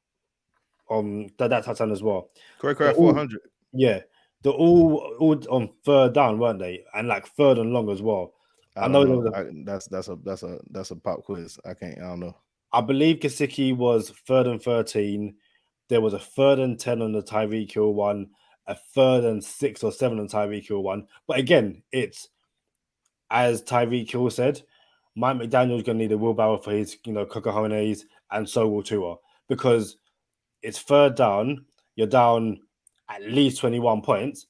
that touchdown as well. Correct 400. Yeah. They're all on third down, weren't they? And like third and long as well. I don't know. That's a pop quiz. I don't know. I believe Gesicki was 3rd and 13. There was a 3rd and 10 on the Tyreek Hill one, a 3rd and 6 or 7 on Tyreek Hill one. But again, it's as Tyreek Hill said, Mike McDaniel's going to need a wheelbarrow for his, cojones, and so will Tua, because it's third down. You're down at least 21 points,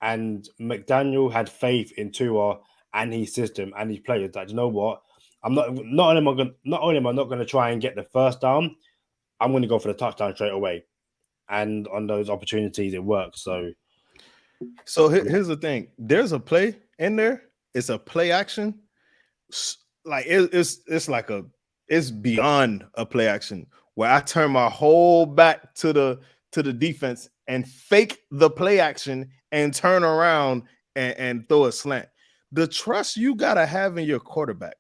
and McDaniel had faith in Tua and his system and his players. That, you know what? Not only am I not going to try and get the first down, I'm going to go for the touchdown straight away. And on those opportunities, it works. So here's the thing: there's a play in there. It's a play action. Like it's beyond a play action where I turn my whole back to the defense and fake the play action and turn around and throw a slant. The trust you gotta have in your quarterback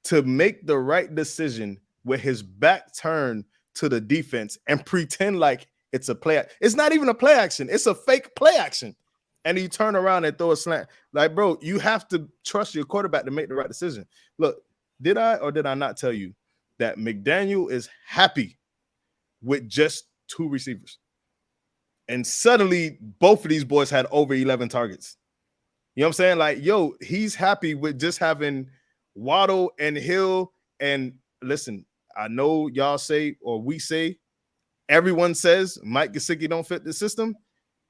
to make the right decision with his back turned to the defense and pretend like it's a play. It's not even a play action. It's a fake play action. And you turn around and throw a slant. Like, bro, you have to trust your quarterback to make the right decision. Look, did I or did I not tell you that McDaniel is happy with just 2 receivers? And suddenly, both of these boys had over 11 targets. You know what I'm saying? Like, yo, he's happy with just having Waddle and Hill. And listen, I know y'all say, or we say, everyone says Mike Gesicki don't fit the system.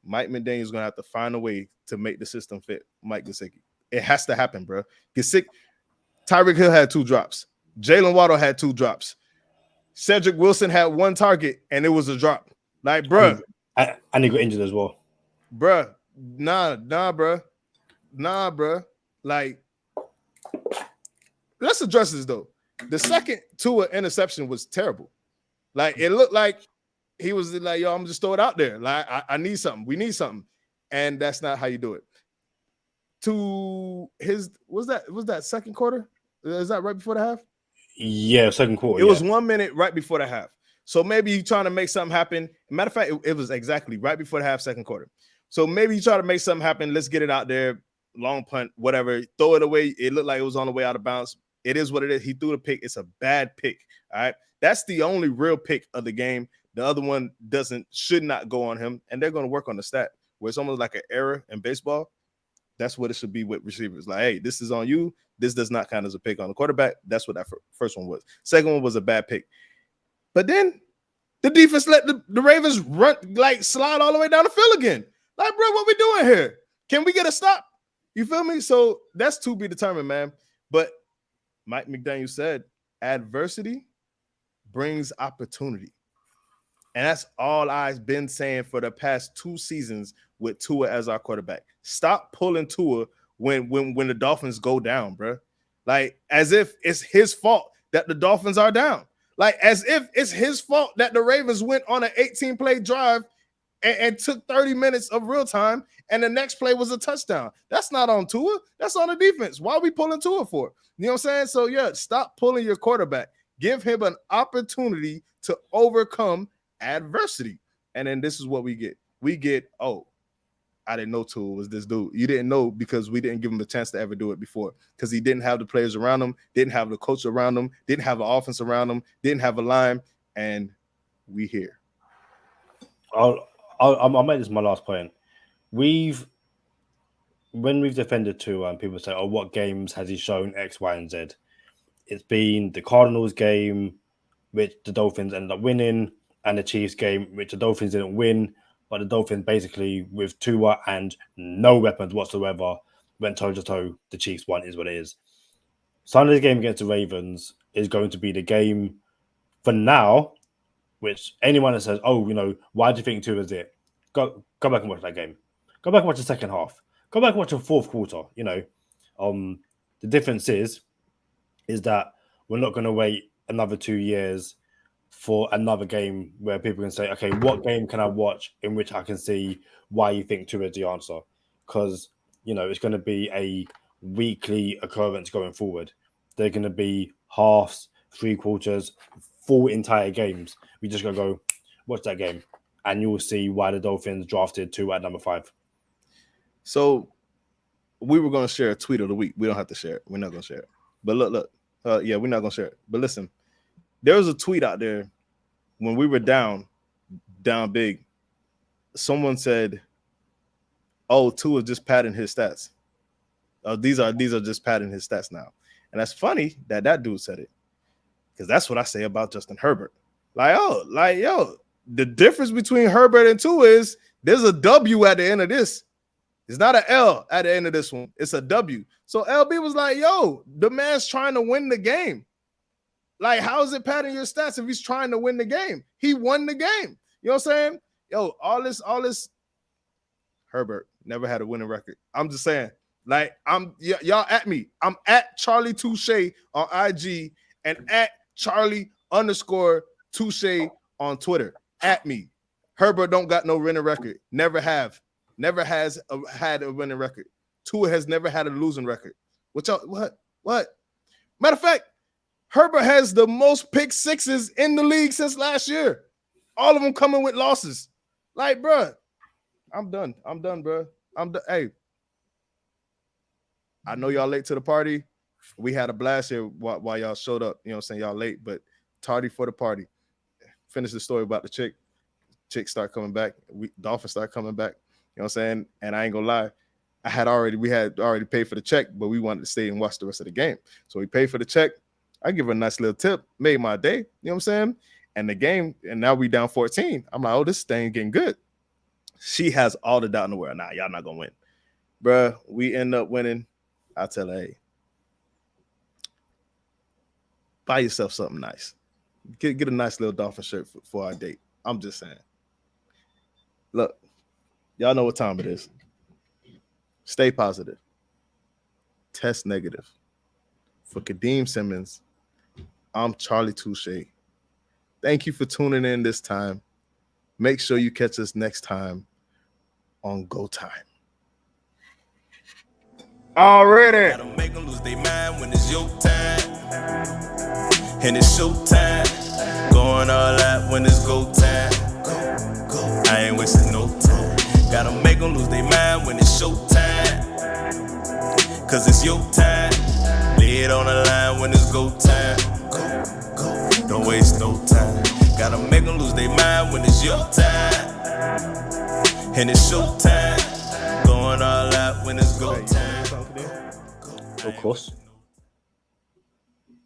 Mike McDaniel's going to have to find a way to make the system fit Mike Gesicki. It has to happen, bro. Tyreek Hill had 2 drops. Jalen Waddle had 2 drops. Cedric Wilson had 1 target, and it was a drop. Like, bro. And he got injured as well. Bro. Nah, bro. Nah, bro. Like, let's address this, though. The second Tua interception was terrible. Like, it looked like he was like, yo, I'm just throw it out there. Like, I need something. We need something. And that's not how you do it. Was that second quarter? Is that right before the half? Yeah, second quarter. It was 1 minute right before the half. So maybe you're trying to make something happen. Matter of fact, it was exactly right before the half, second quarter. So maybe you try to make something happen. Let's get it out there. Long punt, whatever. Throw it away. It looked like it was on the way out of bounds. It is what it is. He threw the pick. It's a bad pick. All right. That's the only real pick of the game. The other one should not go on him. And they're going to work on the stat where it's almost like an error in baseball. That's what it should be with receivers. Like, hey, this is on you. This does not count as a pick on the quarterback. That's what that first one was. Second one was a bad pick. But then the defense let the Ravens run, like slide all the way down the field again. Like, bro, what we doing here? Can we get a stop? You feel me? So that's to be determined, man. But Mike McDaniel said adversity brings opportunity. And that's all I've been saying for the past 2 seasons with Tua as our quarterback. Stop pulling Tua when the Dolphins go down, bro. Like, as if it's his fault that the Dolphins are down. Like, as if it's his fault that the Ravens went on an 18-play drive and took 30 minutes of real time, and the next play was a touchdown. That's not on Tua. That's on the defense. Why are we pulling Tua for? You know what I'm saying? So, yeah, stop pulling your quarterback. Give him an opportunity to overcome adversity. And then this is what we get. We get, oh, I didn't know Tua was this dude. You didn't know because we didn't give him a chance to ever do it before, because he didn't have the players around him, didn't have the coach around him, didn't have the offense around him, didn't have a line, and we here. I'll make this my last point. When we've defended Tua and people say, oh, what games has he shown X, Y, and Z? It's been the Cardinals game, which the Dolphins ended up winning, and the Chiefs game, which the Dolphins didn't win, but the Dolphins basically, with Tua and no weapons whatsoever, went toe-to-toe. The Chiefs won, is what it is. Sunday's game against the Ravens is going to be the game for now, which anyone that says, oh, why do you think Tua is it? Go back and watch that game. Go back and watch the second half. Go back and watch the fourth quarter. The difference is that we're not going to wait another 2 years for another game where people can say, okay, what game can I watch in which I can see why you think Tua is the answer? Because, it's going to be a weekly occurrence going forward. They're going to be halves, 3/4, full entire games. We just got to go watch that game and you'll see why the Dolphins drafted Tua at number 5. So we were going to share a tweet of the week. We don't have to share it. We're not going to share it. But look. Yeah, we're not going to share it. But listen, there was a tweet out there when we were down big. Someone said, oh, Tua just padding his stats. These are just padding his stats now. And that's funny that dude said it. Because that's what I say about Justin Herbert. The difference between Herbert and Tua is there's a W at the end of this. It's not an L at the end of this one. It's a W. So LB was like, yo, the man's trying to win the game. Like, how is it padding your stats if he's trying to win the game? He won the game. You know what I'm saying? Yo, all this. Herbert never had a winning record. I'm just saying. Like, y'all at me. I'm at Charlie Touche on IG and at Charlie_Touche on Twitter. At me. Herbert don't got no winning record. Never have. Never has had a winning record. Tua has never had a losing record. What? Matter of fact, Herbert has the most pick sixes in the league since last year. All of them coming with losses. Like, bro, I'm done, bro. I'm done. Hey, I know y'all late to the party. We had a blast here while y'all showed up. You know what I'm saying? Y'all late, but tardy for the party. Finish the story about the chick. Chicks start coming back. Dolphins start coming back. You know what I'm saying? And I ain't gonna lie, we had already paid for the check, but we wanted to stay and watch the rest of the game. So we paid for the check. I give her a nice little tip, made my day. You know what I'm saying? And the game, and now we down 14. I'm like, oh, this thing getting good. She has all the doubt in the world. Nah, y'all not gonna win. Bruh, we end up winning. I tell her, hey, buy yourself something nice. Get a nice little Dolphin shirt for our date. I'm just saying. Look, y'all know what time it is. Stay positive. Test negative. For Kadeem Simmons, I'm Charlie Touche. Thank you for tuning in this time. Make sure you catch us next time on Go Time. Already. Gotta make them lose their mind when it's your time. And it's show time. Going all out when it's go time. Go. I ain't wasting no time. Gotta make them lose their mind when it's show time. Cause it's your time. Lay it on the line when it's go time. Go. Don't waste no time. Gotta make them lose their mind when it's your time. And it's show time. Going all out when it's go time. Of course.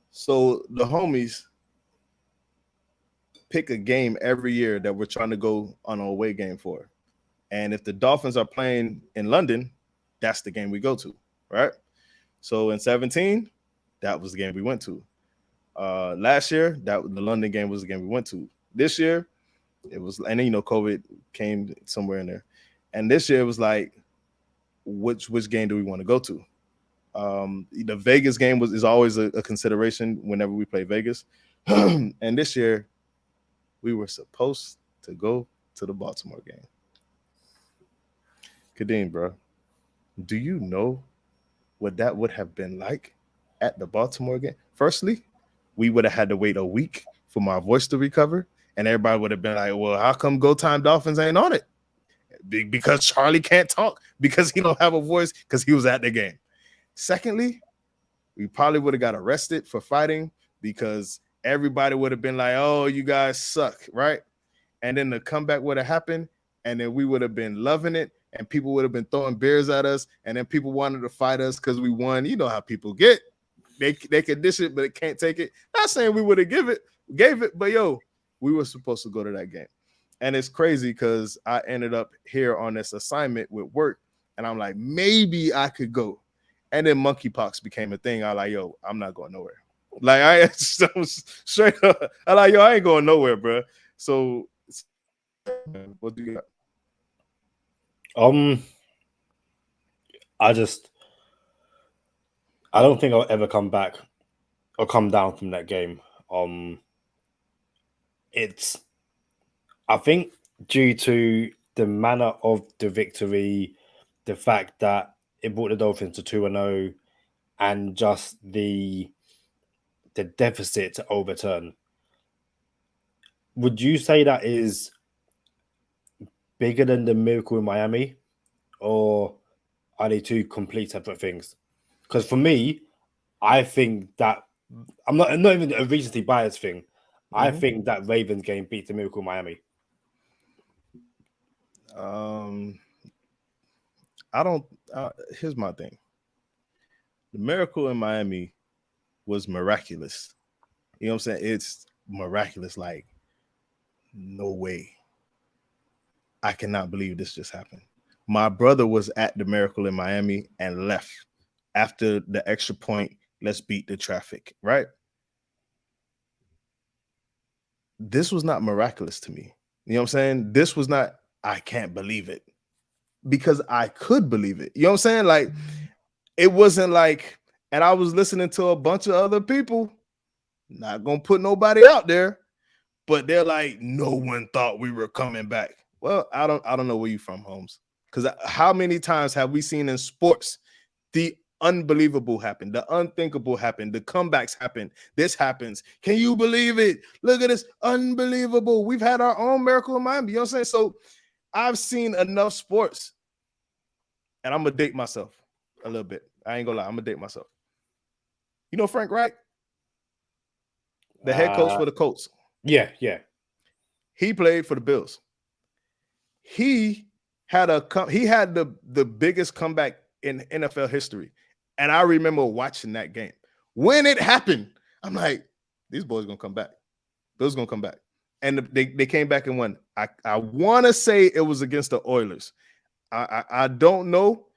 So the homies pick a game every year that we're trying to go on an away game for. And if the Dolphins are playing in London, that's the game we go to, right? So in 2017, that was the game we went to. Last year, the London game was the game we went to. This year, it was, and then, COVID came somewhere in there. And this year it was like, which game do we want to go to? The Vegas game is always a consideration whenever we play Vegas. And this year, we were supposed to go to the Baltimore game. Kadeem, bro, do you know what that would have been like at the Baltimore game? Firstly, we would have had to wait a week for my voice to recover, and everybody would have been like, well, how come Go Time Dolphins ain't on it? Because Charlie can't talk, because he don't have a voice, because he was at the game. Secondly, we probably would have got arrested for fighting because everybody would have been like, oh, you guys suck, right? And then the comeback would have happened, and then we would have been loving it, and people would have been throwing beers at us, and then people wanted to fight us because we won. You know how people get. they can dish it, but it can't take it. Not saying we would have gave it, but yo, we were supposed to go to that game. And it's crazy because I ended up here on this assignment with work, and I'm like, maybe I could go. And then monkeypox became a thing. I like, yo, I'm not going nowhere. Like I straight up, I like, yo, I ain't going nowhere, bro. So what do you got? I don't think I'll ever come back or come down from that game. I think due to the manner of the victory, the fact that it brought the Dolphins to 2-0, and just the deficit to overturn. Would you say that is bigger than the miracle in Miami, or are they two complete separate things? Because for me, I think that I'm not even a recency bias thing. I think that Ravens game beat the miracle in Miami. I don't. Here's my thing. The miracle in Miami was miraculous. You know what I'm saying? It's miraculous. Like, no way. I cannot believe this just happened. My brother was at the miracle in Miami and left after the extra point. Let's beat the traffic, right? This was not miraculous to me. You know what I'm saying? This was not, I can't believe it, because I could believe it. You know what I'm saying? Like, it wasn't like, and I was listening to a bunch of other people, not gonna put nobody out there, but they're like, no one thought we were coming back. Well, I don't know where you from, Holmes, because how many times have we seen in sports the unbelievable happen, the unthinkable happen, the comebacks happen, this happens? Can you believe it? Look at this, unbelievable. We've had our own miracle in Miami. You know what I'm saying? So I've seen enough sports, and I'm gonna date myself a little bit. I ain't gonna lie, I'm gonna date myself. You know Frank Reich, the head coach for the Colts? Yeah. He played for the Bills. He had the biggest comeback in NFL history. And I remember watching that game. When it happened, I'm like, these boys gonna come back. Those gonna come back. And they came back and won. I want to say it was against the Oilers. I don't know.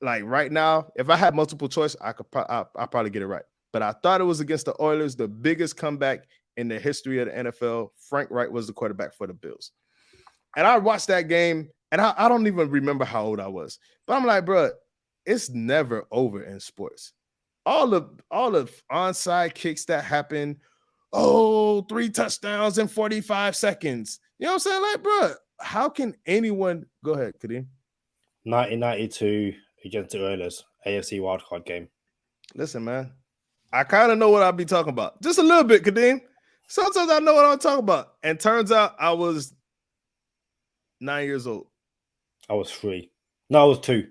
Like right now, if I had multiple choice, I'll probably get it right. But I thought it was against the Oilers, the biggest comeback in the history of the NFL. Frank Reich was the quarterback for the Bills. And I watched that game, and I don't even remember how old I was. But I'm like, bro, it's never over in sports. All the onside kicks that happen, 3 touchdowns in 45 seconds. You know what I'm saying? Like, bro, how can anyone go ahead, Kadeem? 1992 against the Oilers, AFC wildcard game. Listen, man, I kind of know what I'll be talking about. Just a little bit, Kadeem. Sometimes I know what I'm talking about. And turns out I was 9 years old. I was 3. No, I was 2.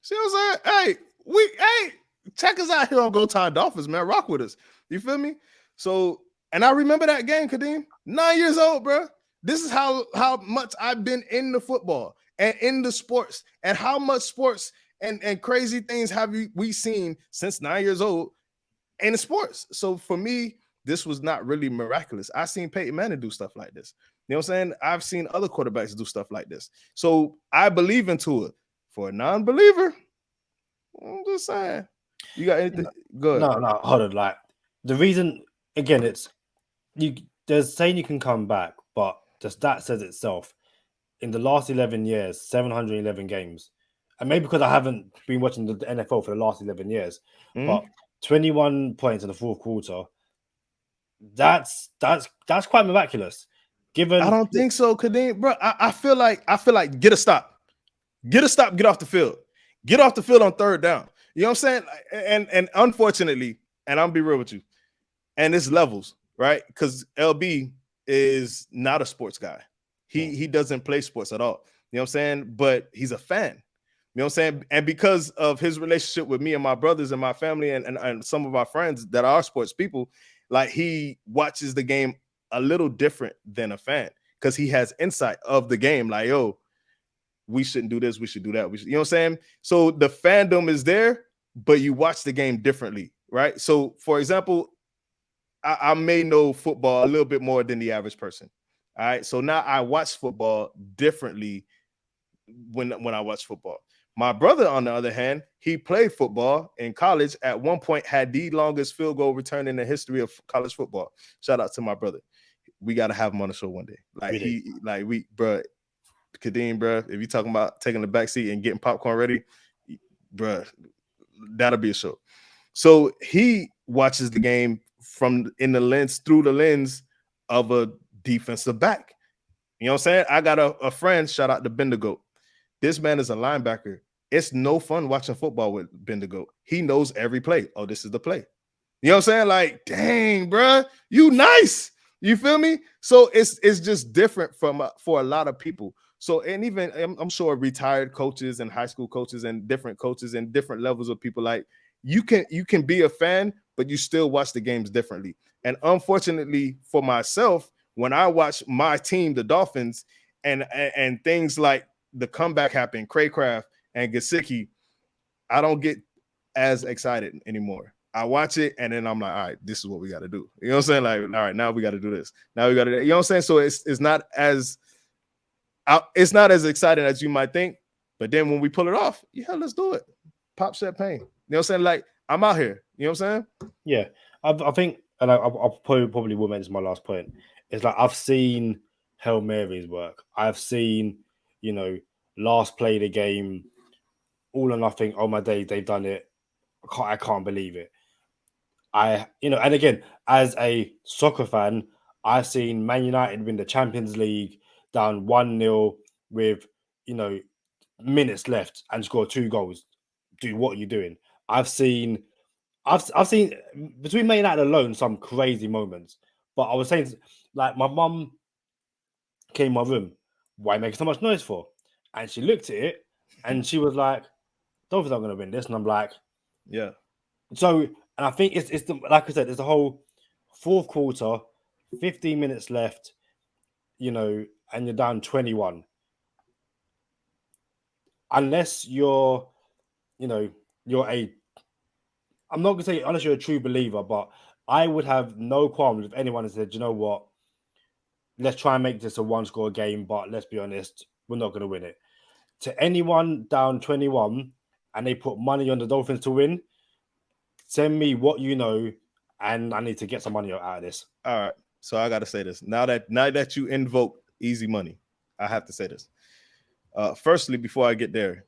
See what I'm saying? Hey, check us out here on Go Time Dolphins, man. Rock with us. You feel me? So, and I remember that game, Kadeem. 9 years old, bro. This is how much I've been in the football and in the sports, and how much sports and crazy things have we seen since 9 years old in the sports. So for me, this was not really miraculous. I seen Peyton Manning do stuff like this. You know what I'm saying? I've seen other quarterbacks do stuff like this. So I believe into it. For a non-believer, I'm just saying. You got anything? Go ahead. No, hold on. Like, the reason, again, it's there's saying you can come back, but the stat says itself. In the last 11 years, 711 games. And maybe because I haven't been watching the NFL for the last 11 years, but 21 points in the fourth quarter, that's quite miraculous. Given I don't think so, Kadeem, bro. I feel like get a stop. Get off the field. Get off the field on third down. You know what I'm saying? And unfortunately, and I'm be real with you, and it's levels, right? Because LB is not a sports guy. He doesn't play sports at all. You know what I'm saying? But he's a fan. You know what I'm saying? And because of his relationship with me and my brothers and my family and some of our friends that are sports people, like, he watches the game a little different than a fan because he has insight of the game. Like, yo, we shouldn't do this. We should do that. You know what I'm saying? So the fandom is there, but you watch the game differently, right? So, for example, I may know football a little bit more than the average person. All right. So now I watch football differently when I watch football. My brother, on the other hand, he played football in college. At one point, had the longest field goal return in the history of college football. Shout out to my brother. We got to have him on the show one day. Bro, Kadeem, bro, if you're talking about taking the back seat and getting popcorn ready, bro, that'll be a show. So he watches the game through the lens of a defensive back. You know what I'm saying? I got a friend, shout out to Bendigo. This man is a linebacker. It's no fun watching football with Bendigo. He knows every play. Oh, this is the play. You know what I'm saying? Like, dang, bro, you nice. You feel me? So it's just different for a lot of people. So, and even I'm sure retired coaches and high school coaches and different coaches and different levels of people, like you can be a fan, but you still watch the games differently. And unfortunately for myself, when I watch my team, the Dolphins, and things like the comeback happened, Craycraft and Gesicki, I don't get as excited anymore. I watch it and then I'm like, all right, this is what we got to do. You know what I'm saying? Like, all right, now we got to do this. Now we got to, you know what I'm saying? So it's not as exciting as you might think. But then when we pull it off, yeah, let's do it. Pop champagne. You know what I'm saying? Like, I'm out here. You know what I'm saying? Yeah, I think, and I probably will mention my last point. It's like I've seen Hail Mary's work. I've seen, last play the game, all or nothing. Oh my days, they've done it. I can't believe it. And again, as a soccer fan, I've seen Man United win the Champions League down 1-0 with, minutes left and score 2 goals. Dude, what are you doing? I've seen between Man United alone some crazy moments. But I was saying, like, my mum came in my room. Why make so much noise for? And she looked at it and she was like, Dolphins are going to win this. And I'm like, yeah. So, and I think it's like I said, there's the whole fourth quarter, 15 minutes left, and you're down 21. Unless you're I'm not going to say unless you're a true believer, but I would have no qualms if anyone said, you know what, let's try and make this a 1-score game, but let's be honest, we're not going to win it. To anyone down 21 and they put money on the Dolphins to win, send me what you know, and I need to get some money out of this. All right. So I got to say this. Now that you invoke easy money, I have to say this. Firstly, before I get there,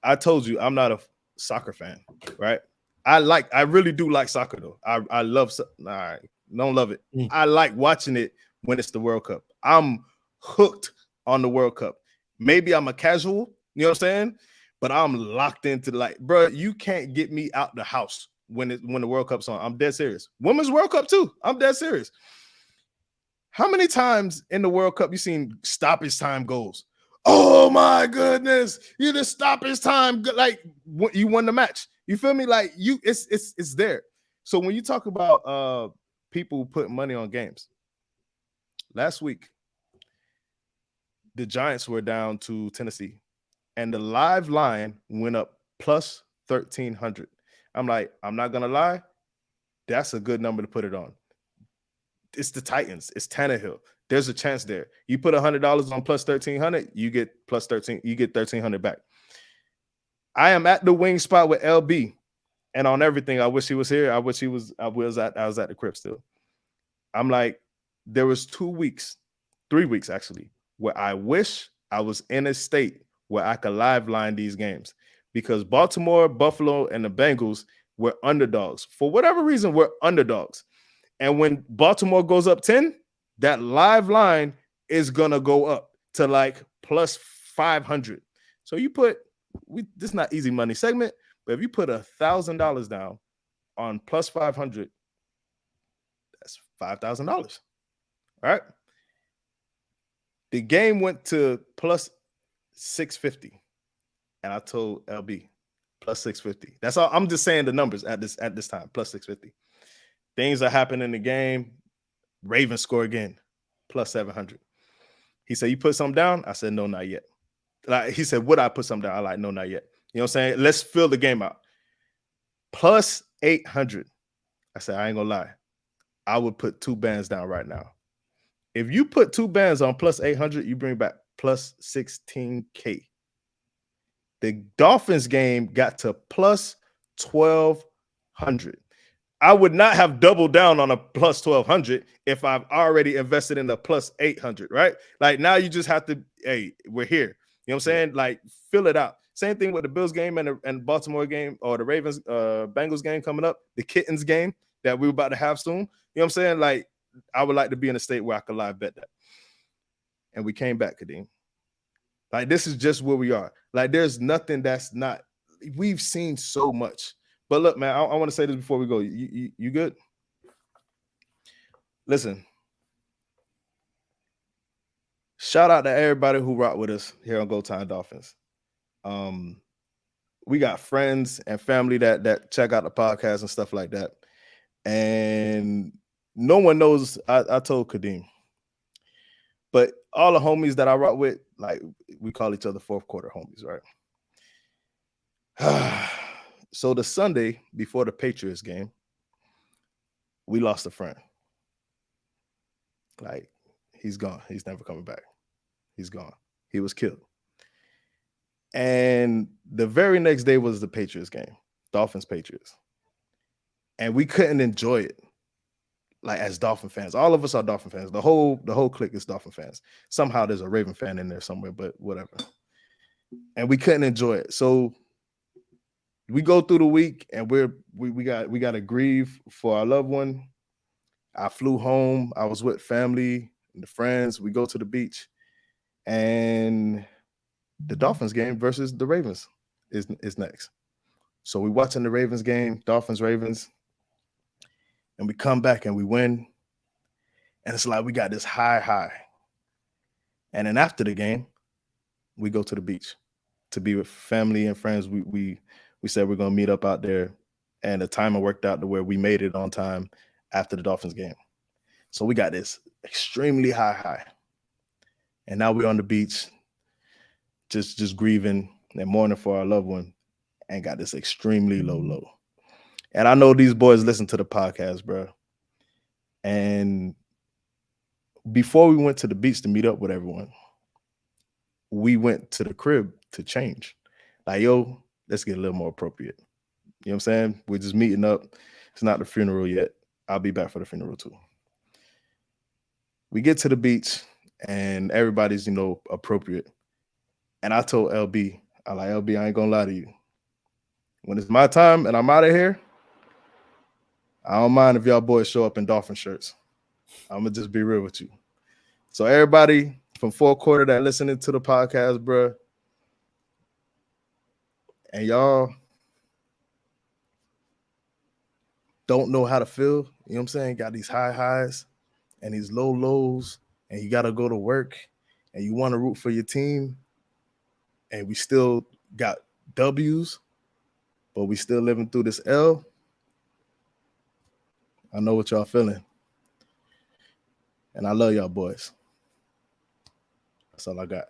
I told you I'm not a soccer fan, right? I really do like soccer though. I love. All right, don't love it. I like watching it when it's the World Cup. I'm hooked on the World Cup. Maybe I'm a casual, you know what I'm saying? But I'm locked into bro, you can't get me out the house when the World Cup's on. I'm dead serious. Women's World Cup too. I'm dead serious. How many times in the World Cup you seen stoppage time goals? Oh my goodness, you just stoppage time, like you won the match. You feel me? Like it's there. So when you talk about people putting money on games, last week the Giants were down to Tennessee, and the live line went up plus 1,300. I'm like, I'm not gonna lie, that's a good number to put it on. It's the Titans. It's Tannehill. There's a chance there. You put $100 on plus 1,300, you get plus 13. You get 1,300 back. I am at the wing spot with LB, and on everything. I wish he was here. I wish he was. I was at the crib still. I'm like, there was 2 weeks, 3 weeks actually, where I wish I was in a state where I could live line these games, because Baltimore, Buffalo, and the Bengals were underdogs. For whatever reason, we're underdogs. And when Baltimore goes up 10, that live line is going to go up to like plus 500. So you put, this is not easy money segment, but if you put $1,000 down on plus 500, that's $5,000. All right. The game went to plus 650. And I told LB plus 650. That's all. I'm just saying the numbers at this time, plus 650. Things are happening in the game. Ravens score again, plus 700. He said, you put something down? I said, no, not yet. Like, he said, would I put something down? I like, no, not yet. You know what I'm saying? Let's fill the game out. Plus 800. I said, I ain't gonna lie. I would put 2 bands down right now. If you put 2 bands on plus 800, you bring back plus 16K. The Dolphins game got to plus 1200. I would not have doubled down on a plus 1200 if I've already invested in the plus 800, right? Like now you just have to, hey, we're here. You know what I'm saying? Like fill it out. Same thing with the Bills game and Baltimore game or the Ravens Bengals game coming up, the Kittens game that we're about to have soon. You know what I'm saying? Like I would like to be in a state where I could live bet that. And we came back, Kadeem. Like this is just where we are. Like there's nothing that's not. We've seen so much. But look, man, I want to say this before we go. You good? Listen. Shout out to everybody who rock with us here on Go Time Dolphins. We got friends and family that check out the podcast and stuff like that. And no one knows I told Kadeem. But all the homies that I rock with, like we call each other fourth quarter homies, right? So the Sunday before the Patriots game, we lost a friend. Like he's gone. He's never coming back. He's gone. He was killed. And the very next day was the Patriots game, Dolphins Patriots. And we couldn't enjoy it. Like as Dolphin fans, all of us are Dolphin fans. The whole clique is Dolphin fans. Somehow there's a Raven fan in there somewhere, but whatever. And we couldn't enjoy it. So we go through the week and we got to grieve for our loved one. I flew home. I was with family and the friends. We go to the beach, and the Dolphins game versus the Ravens is next. So we watching the Ravens game, Dolphins Ravens. And we come back and we win. And it's like we got this high. And then after the game, we go to the beach to be with family and friends. We said we're gonna meet up out there. And the timer worked out to where we made it on time after the Dolphins game. So we got this extremely high. And now we're on the beach, just grieving and mourning for our loved one, and got this extremely low. And I know these boys listen to the podcast, bro. And before we went to the beach to meet up with everyone, we went to the crib to change. Like, yo, let's get a little more appropriate. You know what I'm saying? We're just meeting up. It's not the funeral yet. I'll be back for the funeral too. We get to the beach and everybody's, appropriate. And I told LB, LB, I ain't gonna lie to you. When it's my time and I'm out of here, I don't mind if y'all boys show up in Dolphin shirts. I'm going to just be real with you. So everybody from fourth quarter that listening to the podcast, bro, and y'all don't know how to feel, you know what I'm saying? Got these high highs and these low lows, and you got to go to work, and you want to root for your team, and we still got W's, but we still living through this L. I know what y'all feeling. And I love y'all boys. That's all I got.